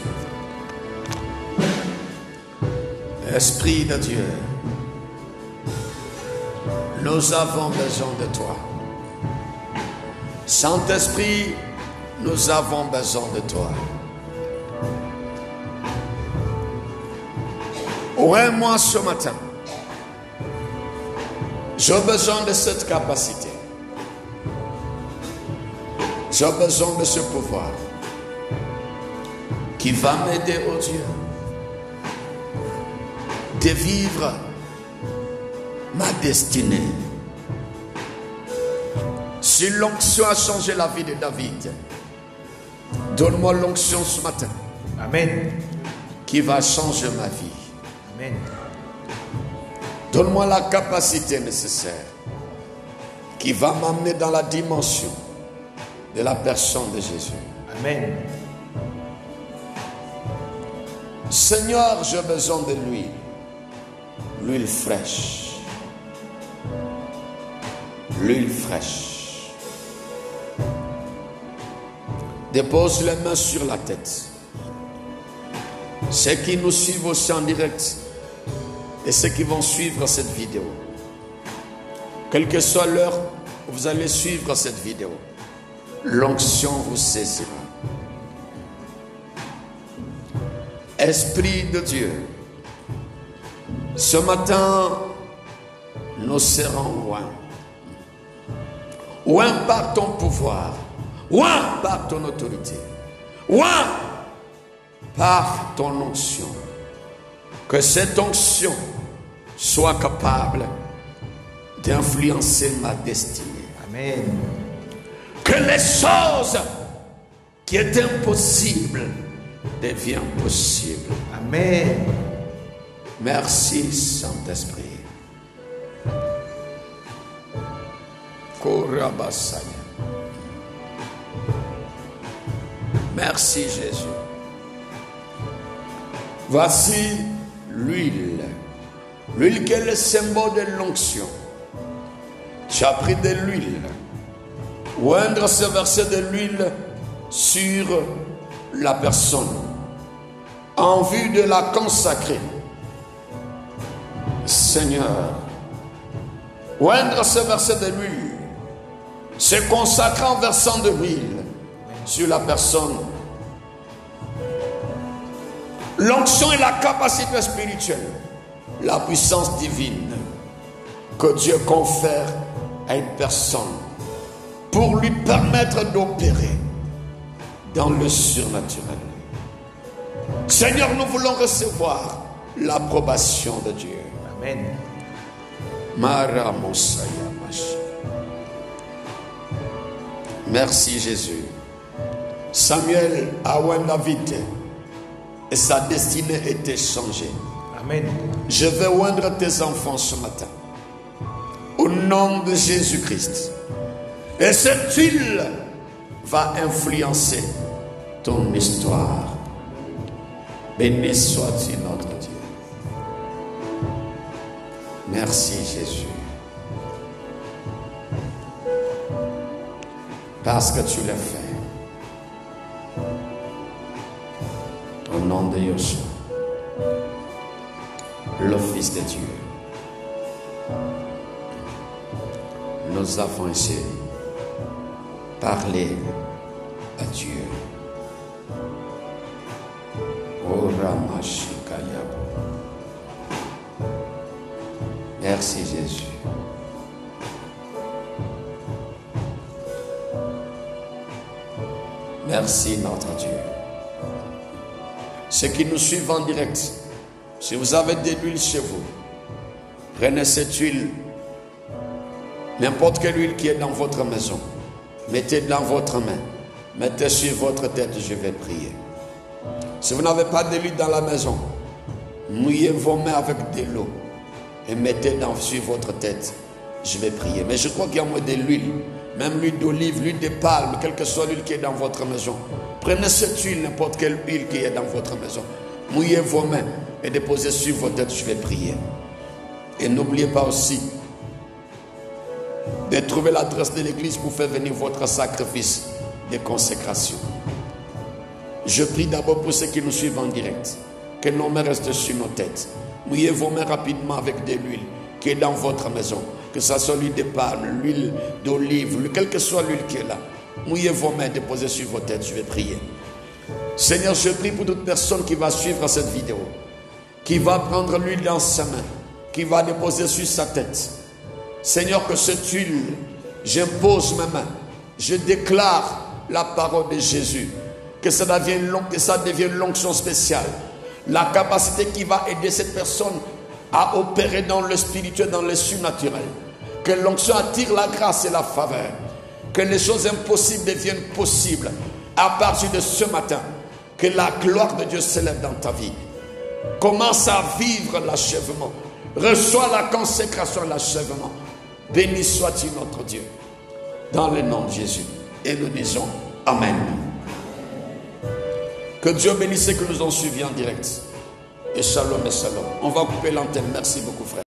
Esprit de Dieu, nous avons besoin de toi. Saint-Esprit, nous avons besoin de toi. Oins-moi ce matin. J'ai besoin de cette capacité. J'ai besoin de ce pouvoir qui va m'aider, oh Dieu, de vivre ma destinée. Si l'onction a changé la vie de David, donne-moi l'onction ce matin. Amen. Qui va changer ma vie. Amen. Donne-moi la capacité nécessaire qui va m'amener dans la dimension de la personne de Jésus. Amen. Seigneur, j'ai besoin de l'huile. L'huile fraîche. L'huile fraîche. Dépose les mains sur la tête. Ceux qui nous suivent aussi en direct et ceux qui vont suivre cette vidéo, quelle que soit l'heure où vous allez suivre cette vidéo, l'onction vous saisira. Esprit de Dieu, ce matin, nous serons loin. Loin par ton pouvoir, loin par ton autorité, loin par ton onction. Que cette onction soit capable d'influencer ma destinée. Amen. Que les choses qui étaient impossibles deviennent possibles. Amen. Merci Saint-Esprit. Merci Jésus. Voici l'huile. L'huile qui est le symbole de l'onction. Tu as pris de l'huile. Oindre ce verset de l'huile sur la personne en vue de la consacrer. Seigneur, oindre ce verset de l'huile, se consacrer en versant de l'huile sur la personne. L'onction est la capacité spirituelle, la puissance divine que Dieu confère à une personne pour lui permettre d'opérer dans le surnaturel. Seigneur, nous voulons recevoir l'approbation de Dieu. Amen. Merci Jésus. Samuel a oint David et sa destinée était changée. Amen. Je vais oindre tes enfants ce matin au nom de Jésus-Christ. Et cette huile va influencer ton histoire. Béni soit-il notre Dieu. Merci Jésus. Parce que tu l'as fait. Au nom de Yeshua, le Fils de Dieu, nous avons ici parlé à Dieu. Oh Ramashikaya. Merci Jésus. Merci notre Dieu. Ceux qui nous suivent en direct, si vous avez de l'huile chez vous, prenez cette huile, n'importe quelle huile qui est dans votre maison, mettez dans votre main, mettez sur votre tête, je vais prier. Si vous n'avez pas de l'huile dans la maison, mouillez vos mains avec de l'eau et mettez sur votre tête, je vais prier. Mais je crois qu'il y a moins de l'huile, même l'huile d'olive, l'huile de palme, quelle que soit l'huile qui est dans votre maison. Prenez cette huile, n'importe quelle huile qui est dans votre maison. Mouillez vos mains et déposez sur votre tête, je vais prier. Et n'oubliez pas aussi de trouver l'adresse de l'église pour faire venir votre sacrifice de consécration. Je prie d'abord pour ceux qui nous suivent en direct, que nos mains restent sur nos têtes. Mouillez vos mains rapidement avec de l'huile qui est dans votre maison, que ce soit l'huile de palme, l'huile d'olive, quelle que soit l'huile qui est là. Mouillez vos mains, déposez sur vos têtes, je vais prier. Seigneur, je prie pour toute personne qui va suivre cette vidéo, qui va prendre l'huile dans sa main, qui va déposer sur sa tête. Seigneur, que cette huile, j'impose ma main, je déclare la parole de Jésus, que ça devienne l'onction spéciale, la capacité qui va aider cette personne à opérer dans le spirituel, dans le surnaturel. Que l'onction attire la grâce et la faveur. Que les choses impossibles deviennent possibles. À partir de ce matin, que la gloire de Dieu s'élève dans ta vie. Commence à vivre l'achèvement. Reçois la consécration et l'achèvement. Béni soit-il notre Dieu. Dans le nom de Jésus. Et nous disons Amen. Que Dieu bénisse ceux que nous ont suivis en direct. Et shalom et shalom. On va couper l'antenne. Merci beaucoup frère.